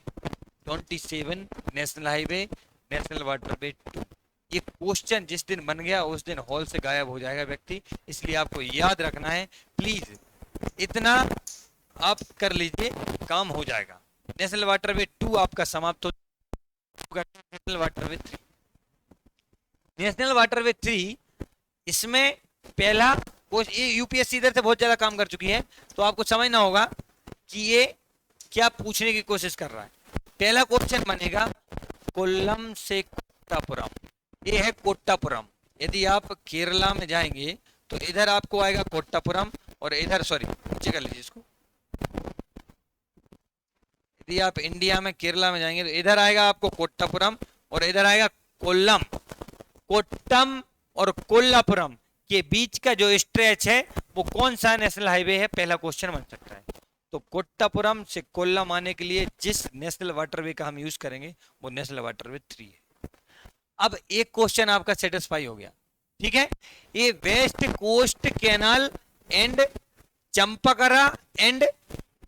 27 नेशनल हाईवे, नेशनल वाटरवे 2। ये क्वेश्चन जिस दिन बन गया उस दिन हॉल से गायब हो जाएगा व्यक्ति, इसलिए आपको याद रखना है। प्लीज इतना आप कर लीजिए, काम हो जाएगा। नेशनल वाटरवे 2 आपका समाप्त हो जाएगा। नेशनल वाटरवे 3, नेशनल वाटरवे 3, इसमें पहला ये यूपीएससी इधर से बहुत ज्यादा काम कर चुकी है, तो आपको समझना होगा कि ये क्या पूछने की कोशिश कर रहा है। पहला क्वेश्चन बनेगा कोल्लम से कोट्टापुरम, ये है कोट्टापुरम। यदि आप केरला में जाएंगे तो इधर आपको आएगा कोट्टापुरम और इधर, सॉरी नीचे कर लीजिए इसको, यदि आप इंडिया में केरला में जाएंगे तो इधर आएगा आपको कोट्टापुरम और इधर आएगा कोल्लम। कोट्टम और कोल्लापुरम के बीच का जो स्ट्रेच है वो कौन सा नेशनल हाईवे है? पहला क्वेश्चन बन सकता है। तो कोट्टापुरम से कोल्लम आने के लिए जिस नेशनल वाटरवे का हम यूज करेंगे वो नेशनल वाटरवे 3 है। अब एक क्वेश्चन आपका सेटिस्फाई हो गया, ठीक है। ये west coast canal and Champakara and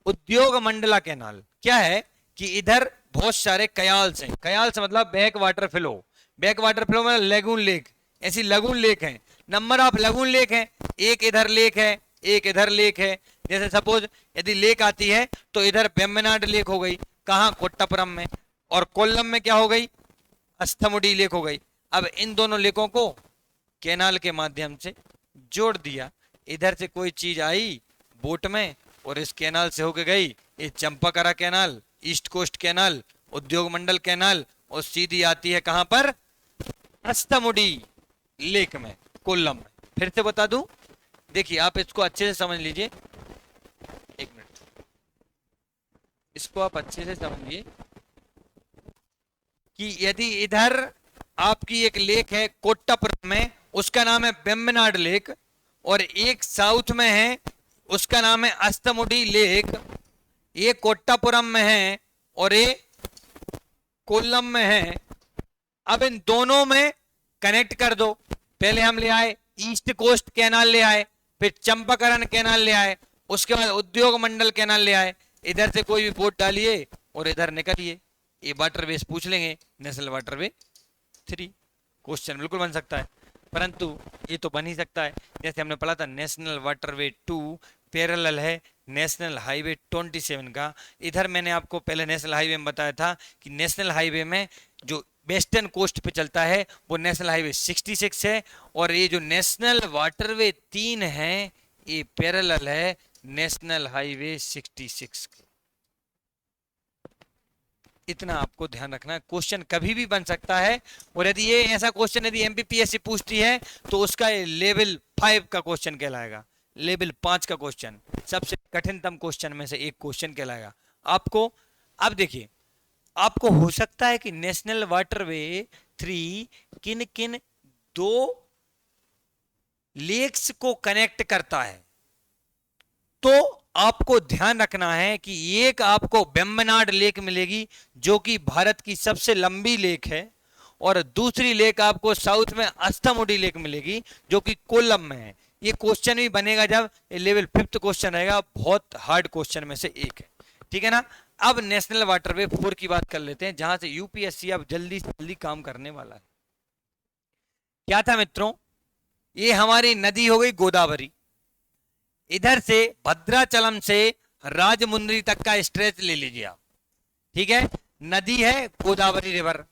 Udyogamandal canal क्या है कि इधर बहुत सारे कयाल्स हैं। कयाल्स मतलब back water flow, back water flow मतलब लगून लेक, ऐसी लगून लेक है। नंबर ऑफ लगून लेक है, एक इधर लेक है, एक इधर लेक है। जैसे सपोज यदि लेक आती है तो इधर वेम्बनाड लेक हो गई, कहाँ? कोट्टापुरम में। और कोल्लम में क्या हो गई? अस्थमुडी लेक हो गई। अब इन दोनों लेकों को कैनाल के माध्यम से जोड़ दिया। इधर से कोई चीज आई बोट में और इस कैनाल से होके गई ये चंपाकरा कैनाल, ईस्ट कोस्ट कैनाल, उद्योग मंडल कैनाल, और सीधी आती है कहां पर? अस्थमुडी लेक में, कोल्लम में। फिर से बता दूं, देखिए आप इसको अच्छे से समझ लीजिए, एक मिनट, इसको आप अच्छे से समझिए कि यदि इधर आपकी एक लेक है कोट्टापुरम में, उसका नाम है वेम्बनाड लेक, और एक साउथ में है उसका नाम है अस्थमुडी लेक, ये कोट्टापुरम में है और ये कोल्लम में है। अब इन दोनों में कनेक्ट कर दो। पहले हम ले आए ईस्ट कोस्ट कैनाल ले आए, फिर चंपाकरण कैनाल ले आए, उसके बाद उद्योग मंडल कैनाल ले आए। इधर से कोई भी बोट डालिए और इधर निकलिए, ये वाटरवेज पूछ लेंगे नेशनल वाटरवे 3। क्वेश्चन बिल्कुल बन सकता है, परंतु ये तो बन ही सकता है। जैसे हमने पढ़ा था नेशनल वाटरवे 2 पैरेलल है नेशनल हाईवे 27 का। इधर मैंने आपको पहले नेशनल हाईवे में बताया था कि नेशनल हाईवे में जो वेस्टर्न कोस्ट पे चलता है वो नेशनल हाईवे 66 है, और ये जो नेशनल वाटरवे 3 है ये पैरेलल है नेशनल हाईवे 66 के। इतना आपको ध्यान रखना है। क्वेश्चन कभी भी बन सकता है, और यदि ये ऐसा क्वेश्चन यदि एमपीपीएससी पूछती है तो उसका लेवल 5 का क्वेश्चन कहलाएगा, लेवल 5 का क्वेश्चन, सबसे कठिनतम क्वेश्चन में से एक क्वेश्चन कहलाएगा आपको। अब देखिए, आपको हो सकता है कि नेशनल वाटरवे 3 किन किन 2 लेक्स को कनेक्ट करता है, तो आपको ध्यान रखना है कि एक आपको वेम्बनाड लेक मिलेगी जो कि भारत की सबसे लंबी लेक है, और दूसरी लेक आपको साउथ में अस्थमुडी लेक मिलेगी जो कि कोल्लम में है। ये क्वेश्चन भी बनेगा जब लेवल 5th क्वेश्चन रहेगा, बहुत हार्ड क्वेश्चन में से एक है, ठीक है ना। अब नेशनल वाटरवे 4 की बात कर लेते हैं, जहां से यूपीएससी अब जल्दी से जल्दी काम करने वाला है। क्या था मित्रों, ये हमारी नदी हो गई गोदावरी, इधर से भद्राचलम से राजमुंद्री तक का स्ट्रेच ले लीजिए आप, ठीक है। नदी है Godavari river,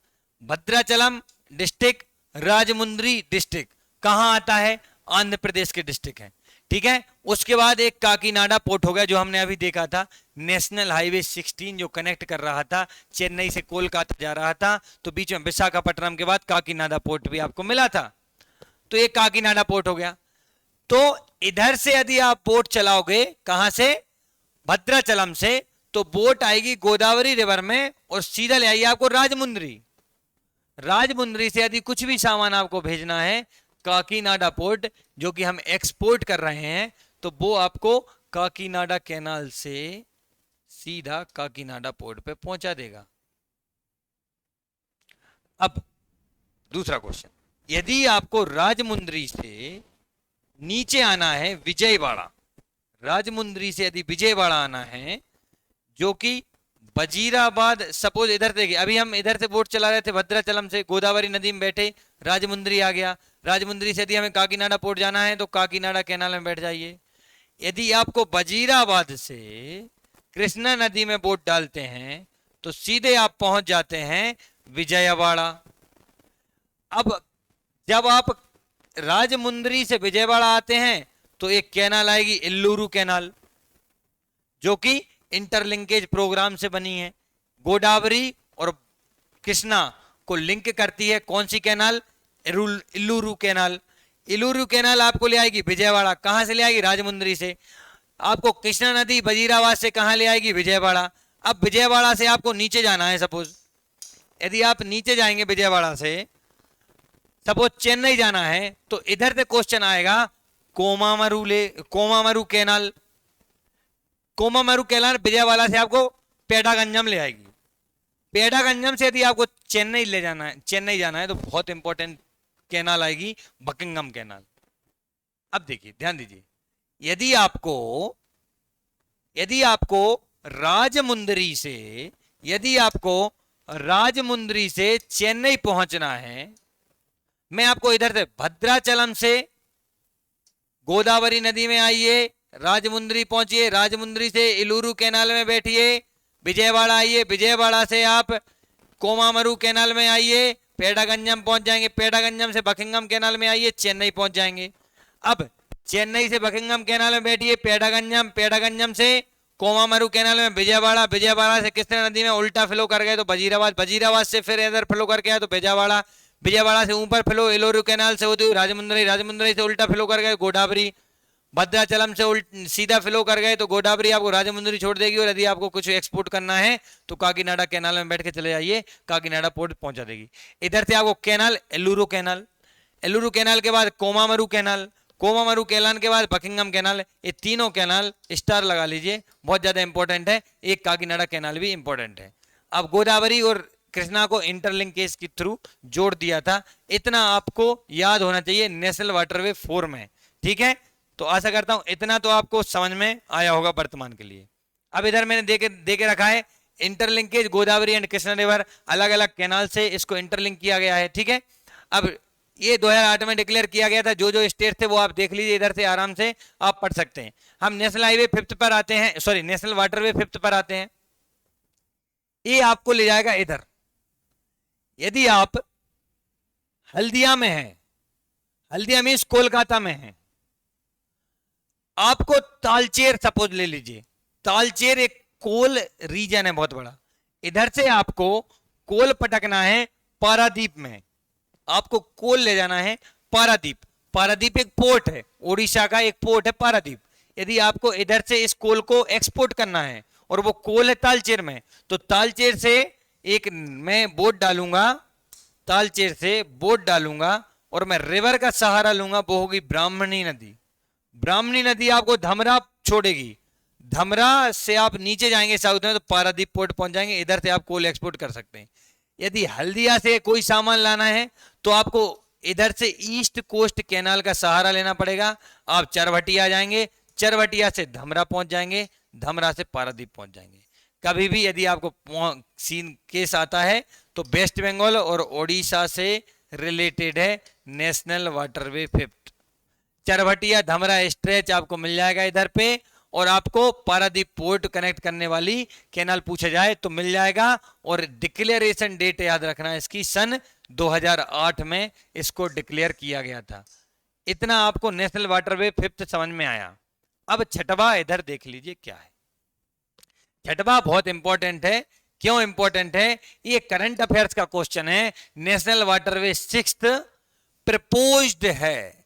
Bhadrachalam district, Rajahmundry district कहां आता है, आंध्र प्रदेश के डिस्ट्रिक्ट है, ठीक है। उसके बाद एक काकीनाडा पोर्ट हो गया जो हमने अभी देखा था, नेशनल हाईवे 16 जो कनेक्ट कर रहा था, चेन्नई से कोलकाता जा रहा था, तो बीच में विशाखापट्टनम के बाद काकीनाडा पोर्ट भी आपको मिला था, तो ये काकीनाडा पोर्ट हो गया। तो इधर से यदि आप बोट चलाओगे, कहां से, भद्राचलम से, तो बोट आएगी गोदावरी रिवर में और सीधा ले आइए आपको राजमुंद्री। राजमुंद्री से यदि कुछ भी सामान आपको भेजना है काकीनाडा पोर्ट, जो कि हम एक्सपोर्ट कर रहे हैं, तो वो आपको काकीनाडा कैनाल से सीधा काकीनाडा पोर्ट पे पहुंचा देगा। अब दूसरा क्वेश्चन, यदि आपको राजमुंद्री से नीचे आना है विजयवाड़ा, राजमुंद्री से यदि विजयवाड़ा आना है, जो कि वजीराबाद, सपोज इधर देखिए, अभी हम इधर से बोट चला रहे थे भद्राचलम से, गोदावरी नदी में बैठे, राजमुंद्री आ गया, राजमुंद्री से यदि हमें काकीनाडा पोर्ट जाना है तो काकीनाडा कैनाल में बैठ जाइए। यदि आपको वजीराबाद से कृष्णा नदी में बोट डालते हैं तो सीधे आप पहुंच जाते हैं विजयवाड़ा। अब जब आप राजमुंद्री से विजयवाड़ा आते हैं तो एक कैनाल आएगी इल्लूरू कैनाल, जो कि इंटरलिंकेज प्रोग्राम से बनी है, गोदावरी और कृष्णा को लिंक करती है। कौन सी कैनाल, इल्लूरू कैनाल। इल्लूरू कैनाल आपको ले आएगी विजयवाड़ा, कहां से ले आएगी, राजमुंद्री से। आपको कृष्णा नदी वजीराबाद से कहां ले आएगी, विजयवाड़ा। अब विजयवाड़ा से आपको नीचे जाना है, सपोज यदि आप नीचे जाएंगे विजयवाड़ा से, सपोज चेन्नई जाना है, तो इधर से क्वेश्चन आएगा कोमामरू कैनाल। कोमामरू कैनाल विजयवाड़ा से आपको पेडागंजम ले आएगी। पेडागंजम से यदि आपको चेन्नई जाना है तो बहुत इंपॉर्टेंट कैनाल आएगी बकिंगम कैनाल। अब देखिए, ध्यान दीजिए, यदि आपको राजमुंद्री से चेन्नई पहुंचना है, मैं आपको इधर से भद्राचलम से गोदावरी नदी में आइए, राजमुंद्री पहुंचिए, राजमुंद्री से इल्लूरू कैनाल में बैठिए, विजयवाड़ा आइए, विजयवाड़ा से आप कोमामरू कैनाल में आइए, पेडागंजम पहुंच जाएंगे, पेडागंजम से बकिंगम कैनाल में आइए, चेन्नई पहुंच जाएंगे। अब चेन्नई से बकिंगम कैनाल में बैठिए, पेडागंजम से कोमामरू कैनाल में विजयवाड़ा, विजयवाड़ा से कृष्णा नदी में उल्टा फ्लो कर गए तो वजीराबाद, वजीराबाद से फिर इधर फ्लो करके आए तो विजयवाड़ा, विजयवाड़ा से ऊपर फ्लो इल्लूरू कैनाल से होती हुई राजमुंद्री, राजमुंद्री से उल्टा फ्लो कर गए गोदावरी, भद्राचलम से सीधा फ्लो कर गए तो गोदावरी आपको राजमुंद्री छोड़ देगी, और यदि आपको कुछ एक्सपोर्ट करना है तो काकीनाडा कैनाल में बैठ के चले जाइए, काकीनाडा पोर्ट पहुंचा देगी। इधर से आपको कैनाल इल्लूरू कैनाल, इल्लूरू कैनाल के बाद कोमामरू कैनाल, कोमामरू कैनाल के बाद बकिंगम कैनाल, ये तीनों कैनाल स्टार लगा लीजिए, बहुत ज्यादा इंपॉर्टेंट है। एक काकीनाडा कैनाल भी इंपॉर्टेंट है। अब गोदावरी और कृष्णा को इंटरलिंकेज के थ्रू जोड़ दिया था, इतना आपको याद होना चाहिए नेशनल वाटरवे 4 में, ठीक है। तो आशा करता हूं इतना तो आपको समझ में आया होगा वर्तमान के लिए। अब इधर मैंने दे के रखा है interlinkage Godavari and Krishna river, अलग अलग कैनाल से इसको इंटरलिंक किया गया है, ठीक है। अब ये 2008 में डिक्लेयर किया गया था, जो जो स्टेट थे वो आप देख लीजिए, इधर से आराम से आप पढ़ सकते हैं। हम नेशनल हाईवे 5th पर आते हैं, सॉरी नेशनल वाटरवे 5th पर आते हैं। ये आपको ले जाएगा इधर, यदि आप हल्दिया में हैं, हल्दिया मीन्स कोलकाता में हैं, आपको तालचेर सपोज ले लीजिए, तालचेर एक कोल रीजन है बहुत बड़ा, इधर से आपको कोल पटकना है पारादीप में, आपको कोल ले जाना है पारादीप। पारादीप एक पोर्ट है, ओडिशा का एक पोर्ट है पारादीप। यदि आपको इधर से इस कोल को एक्सपोर्ट करना है और वो कोल है तालचेर में, तो तालचेर से एक मैं बोट डालूंगा, तालचेर से बोट डालूंगा और मैं रिवर का सहारा लूंगा, वो होगी ब्राह्मणी नदी। ब्राह्मणी नदी आपको धमरा छोड़ेगी, धमरा से आप नीचे जाएंगे साउथ में तो पारादीप पोर्ट पहुंच जाएंगे, इधर से आप कोल एक्सपोर्ट कर सकते हैं। यदि हल्दिया से कोई सामान लाना है तो आपको इधर से ईस्ट कोस्ट कैनाल का सहारा लेना पड़ेगा। आप चरभटिया जाएंगे, चरभटिया से धमरा पहुंच जाएंगे, धमरा से पारादीप पहुंच जाएंगे। कभी भी यदि आपको सीन केस आता है तो वेस्ट बंगाल और ओडिशा से रिलेटेड है national waterway 5th। Charbatia Dhamra stretch आपको मिल जाएगा इधर पे, और आपको पारादीप पोर्ट कनेक्ट करने वाली कैनाल पूछा जाए तो मिल जाएगा। और डिक्लेरेशन डेट याद रखना इसकी, सन 2008 में इसको डिक्लेयर किया गया था। इतना आपको नेशनल वाटरवे 5th समझ में आया। अब छठवा इधर देख लीजिए क्या है। छठवा बहुत इंपॉर्टेंट है। क्यों इंपॉर्टेंट है? ये करंट अफेयर्स का क्वेश्चन है। नेशनल वाटरवे 6th प्रपोज्ड है।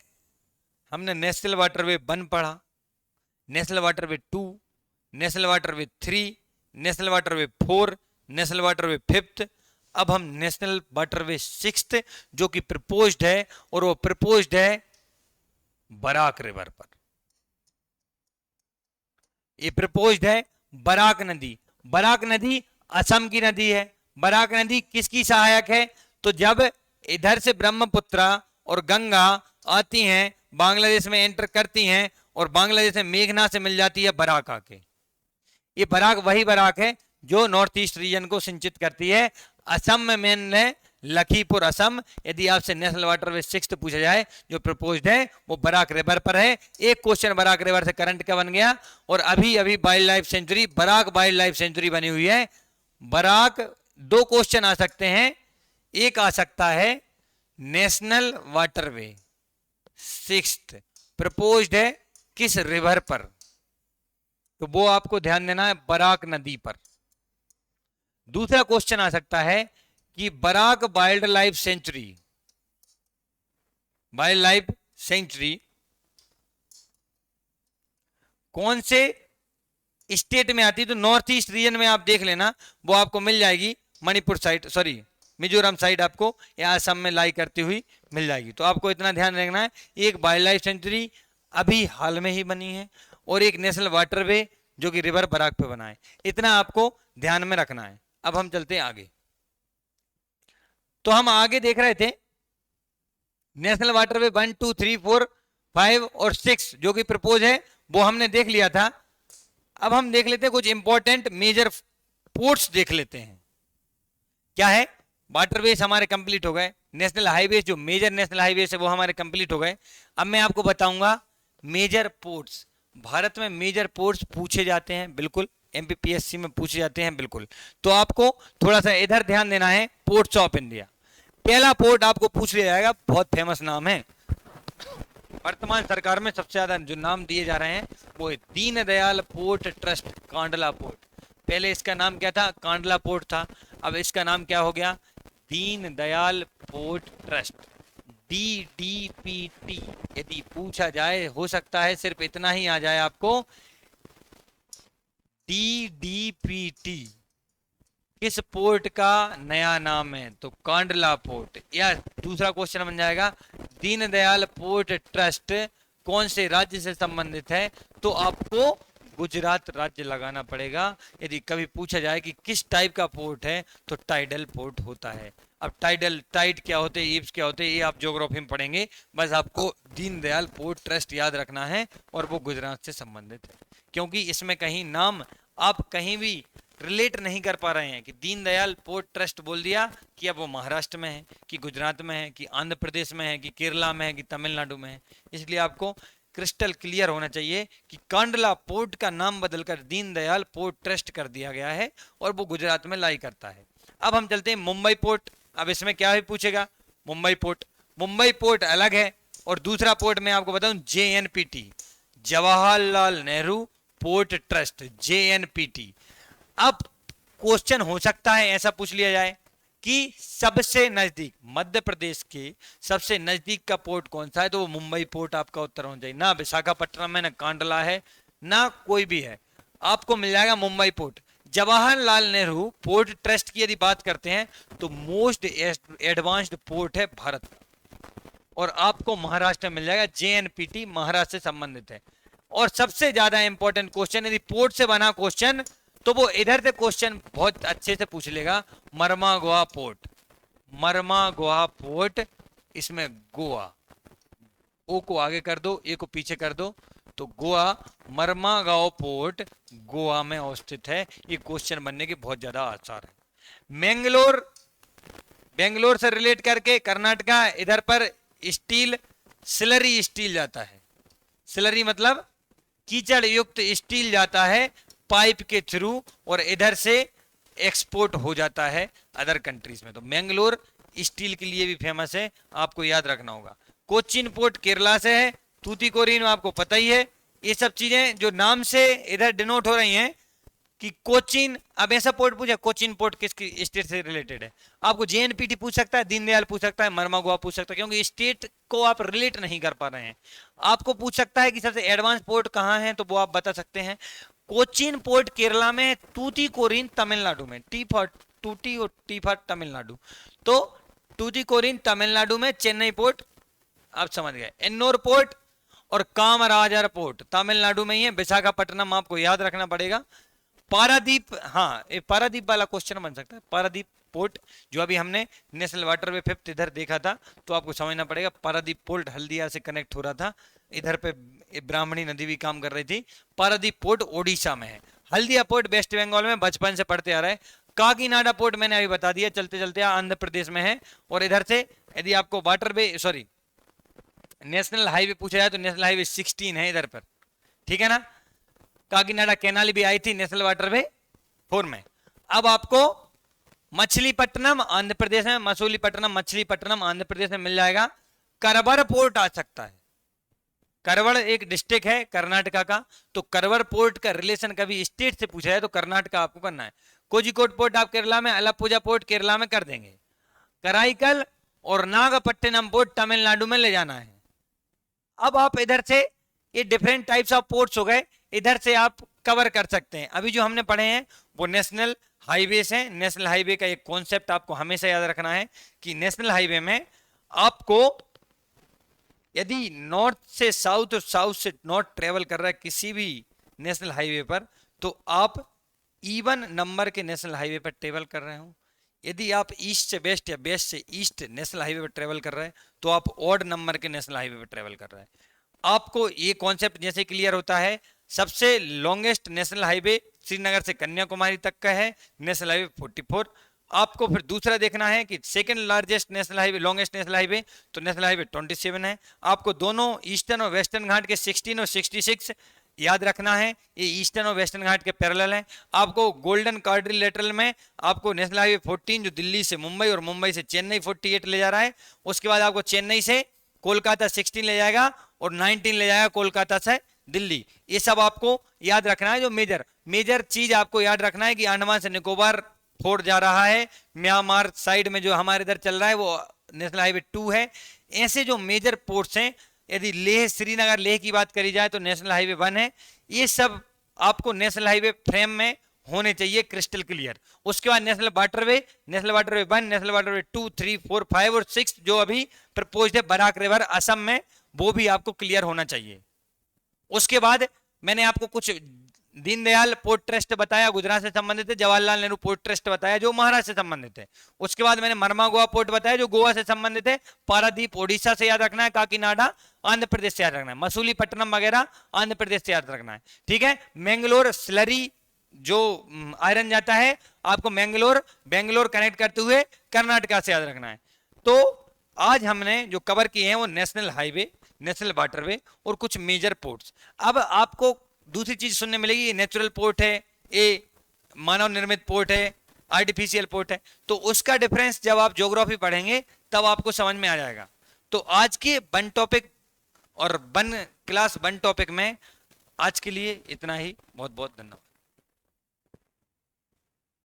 हमने नेशनल वाटरवे 1 पढ़ा, national waterway 2, national waterway 3, national waterway 4, national waterway 5th। अब हम नेशनल वाटरवे 6th जो कि प्रपोज्ड है, और वो प्रपोज्ड है बराक रिवर पर। ये प्रपोज्ड है बराक नदी। बराक नदी असम की नदी है। बराक नदी किसकी सहायक है? तो जब इधर से ब्रह्मपुत्रा और गंगा आती हैं, बांग्लादेश में एंटर करती हैं, और बांग्लादेश में मेघना से मिल जाती है बराक आके। ये बराक वही बराक है जो नॉर्थ ईस्ट रीजन को सिंचित करती है। असम में मेन है लखीपुर असम। यदि आपसे नेशनल वाटरवे 6th पूछा जाए जो प्रपोज्ड है वो बराक रिवर पर है। एक क्वेश्चन बराक रिवर से करंट का बन गया। और अभी अभी wild life sanctuary, Barak wild life sanctuary बनी हुई है। बराक, 2 क्वेश्चन आ सकते हैं। एक आ सकता है नेशनल वाटरवे 6th प्रपोज्ड है किस रिवर पर, तो वो आपको ध्यान देना है बराक नदी पर। दूसरा क्वेश्चन आ सकता है कि Barak wild life sanctuary, wild life sanctuary कौन से स्टेट में आती है? तो नॉर्थ ईस्ट रीजन में आप देख लेना, वो आपको मिल जाएगी Manipur side, sorry Mizoram side आपको, या असम में लाई करती हुई मिल जाएगी। तो आपको इतना ध्यान रखना है, एक वाइल्ड लाइफ सेंचुरी अभी हाल में ही बनी है, और एक नेशनल वाटरवे जो कि रिवर बराक पे बना है। इतना आपको ध्यान में रखना है। अब हम चलते हैं आगे। तो हम आगे देख रहे थे नेशनल वाटरवे 1, 2, 3, 4, 5 और 6 जो कि प्रपोज है, वो हमने देख लिया था। अब हम देख लेते हैं कुछ इंपॉर्टेंट मेजर पोर्ट्स देख लेते हैं। क्या है? वाटरवेज हमारे कंप्लीट हो गए, नेशनल हाईवेज जो मेजर नेशनल हाईवेज है वो हमारे कंप्लीट हो गए। अब मैं आपको बताऊंगा मेजर पोर्ट्स। भारत में मेजर पोर्ट्स पूछे जाते हैं, बिल्कुल एमपीपीएससी में पूछे जाते हैं, बिल्कुल। तो आपको थोड़ा सा इधर ध्यान देना है। पोर्ट्स ऑफ इंडिया, पहला पोर्ट आपको पूछ लिया जाएगा, बहुत फेमस नाम है। वर्तमान सरकार में सबसे ज्यादा जो नाम दिए जा रहे हैं वो है Deendayal port trust Kandla port. पहले इसका नाम क्या था? कांडला पोर्ट था। अब इसका नाम क्या हो गया? Deendayal port trust, DDPT। यदि पूछा जाए, हो सकता है सिर्फ इतना ही आ जाए आपको, DDPT किस पोर्ट का नया नाम है? तो कांडला पोर्ट। या दूसरा क्वेश्चन बन जाएगा दीनदयाल पोर्ट ट्रस्ट कौन से राज्य से संबंधित है? तो आपको गुजरात राज्य लगाना पड़ेगा। यदि कभी पूछा जाए कि किस टाइप का पोर्ट है तो टाइडल पोर्ट होता है। अब टाइड क्या होते हैं, ईव्स क्या होते हैं, ये आप ज्योग्राफी में पढ़ेंगे। बस आपको दीनदयाल पोर्ट ट्रस्ट याद रखना है, और वो गुजरात से संबंधित है। क्योंकि इसमें कहीं नाम आप कहीं भी रिलेट नहीं कर पा रहे हैं कि दीनदयाल पोर्ट ट्रस्ट बोल दिया कि अब वो महाराष्ट्र में है, कि गुजरात में है, कि आंध्र प्रदेश में है, कि केरला में है, कि तमिलनाडु में है। इसलिए आपको क्रिस्टल क्लियर होना चाहिए कि कांडला पोर्ट का नाम बदलकर दीनदयाल पोर्ट ट्रस्ट कर दिया गया है, और वो गुजरात में लाई करता है। अब हम चलते हैं मुंबई पोर्ट। अब इसमें क्या ही पूछेगा? मुंबई पोर्ट। मुंबई पोर्ट अलग है, और दूसरा पोर्ट मैं आपको बताऊं JNPT, Jawaharlal Nehru port trust, JNPT। अब क्वेश्चन हो सकता है ऐसा पूछ लिया जाए कि सबसे नजदीक, मध्य प्रदेश के सबसे नजदीक का पोर्ट कौन सा है? तो वो मुंबई पोर्ट आपका उत्तर होना चाहिए। ना विशाखापट्टनम है, ना कांडला है, ना कोई भी है, आपको मिल जाएगा Mumbai port. Jawaharlal Nehru port trust की यदि बात करते हैं तो मोस्ट एडवांस्ड पोर्ट है भारत का, और आपको महाराष्ट्र में मिल जाएगा। JNPT महाराष्ट्र से संबंधित है। और सबसे ज्यादा इंपॉर्टेंट क्वेश्चन, यदि पोर्ट से बना क्वेश्चन तो वो इधर से क्वेश्चन बहुत अच्छे से पूछ लेगा, मरमागोआ पोर्ट। मरमागोआ पोर्ट इसमें गोवा, ओ को आगे कर दो, ए को पीछे कर दो, तो गोवा, मर्मागांव पोर्ट गोवा में अवस्थित है। ये क्वेश्चन बनने के बहुत ज्यादा आसार है। मैंगलोर, बेंगलोर से रिलेट करके कर्नाटका, इधर पर स्टील, स्लरी स्टील जाता है। स्लरी मतलब कीचड़ युक्त स्टील जाता है पाइप के थ्रू, और इधर से एक्सपोर्ट हो जाता है अदर कंट्रीज में। तो मैंगलोर स्टील के लिए भी फेमस है, आपको याद रखना होगा। कोचिन पोर्ट केरला से है, तूतीकोरिन आपको पता ही है। ये सब चीजें जो नाम से इधर डिनोट हो रही हैं कि कोचिन, अब ऐसा पोर्ट पूछा, कोचिन पोर्ट किसकी स्टेट से रिलेटेड है? आपको जेएनपीटी पूछ सकता है, दीनदयाल पूछ सकता है, मर्मागोवा पूछ सकता है, क्योंकि स्टेट को आप रिलेट नहीं कर पा रहे हैं। आपको पूछ सकता है कि सबसे एडवांस पोर्ट कहां है, तो वो आप बता सकते हैं। कोचिन पोर्ट केरला में, तूतीकोरिन तमिलनाडु में, टी फॉर टूटी और टी फॉर तमिलनाडु, तो टूतीकोरिन तमिलनाडु में, चेन्नई पोर्ट आप समझ गए। एन्नोर पोर्ट और कामराजार पोर्ट तमिलनाडु में ही है। विशाखापट्टनम आपको याद रखना पड़ेगा। पारादीप, हाँ ये पारादीप वाला क्वेश्चन बन सकता है। पारादीप पोर्ट जो अभी हमने नेशनल वाटरवे 5 इधर देखा था, तो आपको समझना पड़ेगा पारादीप पोर्ट हल्दिया से कनेक्ट हो रहा था, इधर पे ब्राह्मणी नदी भी काम कर रही थी। पारादीप पोर्ट ओडिशा में है। हल्दिया पोर्ट वेस्ट बंगाल में, बचपन से पढ़ते आ रहे हैं। काकीनाडा पोर्ट मैंने अभी बता दिया, चलते चलते आंध्र प्रदेश में है। और इधर से यदि आपको वाटरवे, सॉरी नेशनल हाईवे पूछा जाए तो नेशनल हाईवे 16 है इधर पर, ठीक है ना। काकीनाडा कैनाल भी आई थी नेशनल वाटरवे 4 में। अब आपको मछलीपट्टनम आंध्र प्रदेश में, मसूलीपट्टनम, मछलीपट्टनम आंध्र प्रदेश में मिल जाएगा। करवर पोर्ट आ सकता है। करवड़ एक डिस्ट्रिक्ट है कर्नाटका का, तो करवर पोर्ट का रिलेशन कभी स्टेट से पूछा जाए तो कर्नाटका आपको करना है। कोझिकोड पोर्ट आप केरला में, अलप्पुझा पोर्ट केरला में कर देंगे। कराईकल और नागपट्टिनम पोर्ट तमिलनाडु में ले जाना है। अब आप इधर से, ये डिफरेंट टाइप्स ऑफ पोर्ट्स हो गए, इधर से आप कवर कर सकते हैं। अभी जो हमने पढ़े हैं वो नेशनल हाईवेज हैं। नेशनल हाईवे का एक कॉन्सेप्ट आपको हमेशा याद रखना है कि नेशनल हाईवे में आपको यदि नॉर्थ से साउथ और साउथ से नॉर्थ ट्रेवल कर रहा है किसी भी नेशनल हाईवे पर, तो आप इवन नंबर के नेशनल हाईवे पर ट्रेवल कर रहे हो। यदि आप ईस्ट से वेस्ट या वेस्ट से ईस्ट नेशनल हाईवे पर ट्रेवल कर रहे हैं, तो आप ऑड नंबर के नेशनल हाईवे पर ट्रेवल कर रहे हैं। आपको ये कॉन्सेप्ट जैसे क्लियर होता है, सबसे लॉन्गेस्ट नेशनल हाईवे श्रीनगर से कन्याकुमारी तक का है, नेशनल हाईवे 44। आपको फिर दूसरा देखना है कि second largest national highway, longest national highway, तो नेशनल हाईवे 27 है। आपको दोनों ईस्टर्न और वेस्टर्न घाट के 16 और 66 याद रखना है, ये ईस्टर्न और वेस्टर्न घाट के पैरेलल हैं। आपको गोल्डन क्वाड्रिलेटरल में आपको नेशनल हाईवे 14 जो दिल्ली से मुंबई और मुंबई से चेन्नई 48 ले जा रहा है, उसके बाद आपको चेन्नई से कोलकाता 16 ले जाएगा और 19 ले जाएगा कोलकाता से दिल्ली। ये सब आपको याद रखना है। जो मेजर चीज आपको याद रखना है कि अंडमान से निकोबार 4 जा रहा है, म्यांमार साइड में जो हमारे इधर चल रहा है वो नेशनल हाईवे 2 है। ऐसे जो मेजर पोर्ट्स हैं, यदि लेह, श्रीनगर लेह की बात करी जाए तो नेशनल हाईवे 1 है। ये सब आपको नेशनल हाईवे फ्रेम में होने चाहिए क्रिस्टल क्लियर। उसके बाद नेशनल वाटरवे 1, नेशनल वाटरवे 2, 3, 4, 5 और 6 जो अभी प्रपोज्ड है बराक रिवर असम में, वो भी आपको क्लियर होना चाहिए। उसके बाद मैंने आपको कुछ दीनदयाल पोर्ट ट्रस्ट बताया, गुजरात से संबंधित है। जवाहरलाल नेहरू पोर्ट ट्रस्ट बताया जो महाराष्ट्र से संबंधित है। उसके बाद मैंने मर्मागोवा पोर्ट बताया जो गोवा से संबंधित है। पारादीप ओडिशा से याद रखना है। काकीनाडा आंध्र प्रदेश से याद रखना है। मसूलीपट्टनम वगैरह आंध्र प्रदेश से याद रखना है, ठीक है। मैंगलोर स्लरी जो आयरन जाता है, आपको बेंगलोर कनेक्ट करते हुए कर्नाटका से याद रखना है। तो आज हमने जो कवर किए हैं वो नेशनल हाईवे, नेशनल वाटरवे और कुछ मेजर पोर्ट्स। अब आपको दूसरी चीज सुनने मिलेगी, नेचुरल पोर्ट है, ये मानव निर्मित पोर्ट है, आर्टिफिशियल पोर्ट है। तो उसका डिफरेंस जब आप ज्योग्राफी पढ़ेंगे तब आपको समझ में आ जाएगा। तो आज के 1 टॉपिक और 1 क्लास 1 टॉपिक में आज के लिए इतना ही। बहुत बहुत धन्यवाद।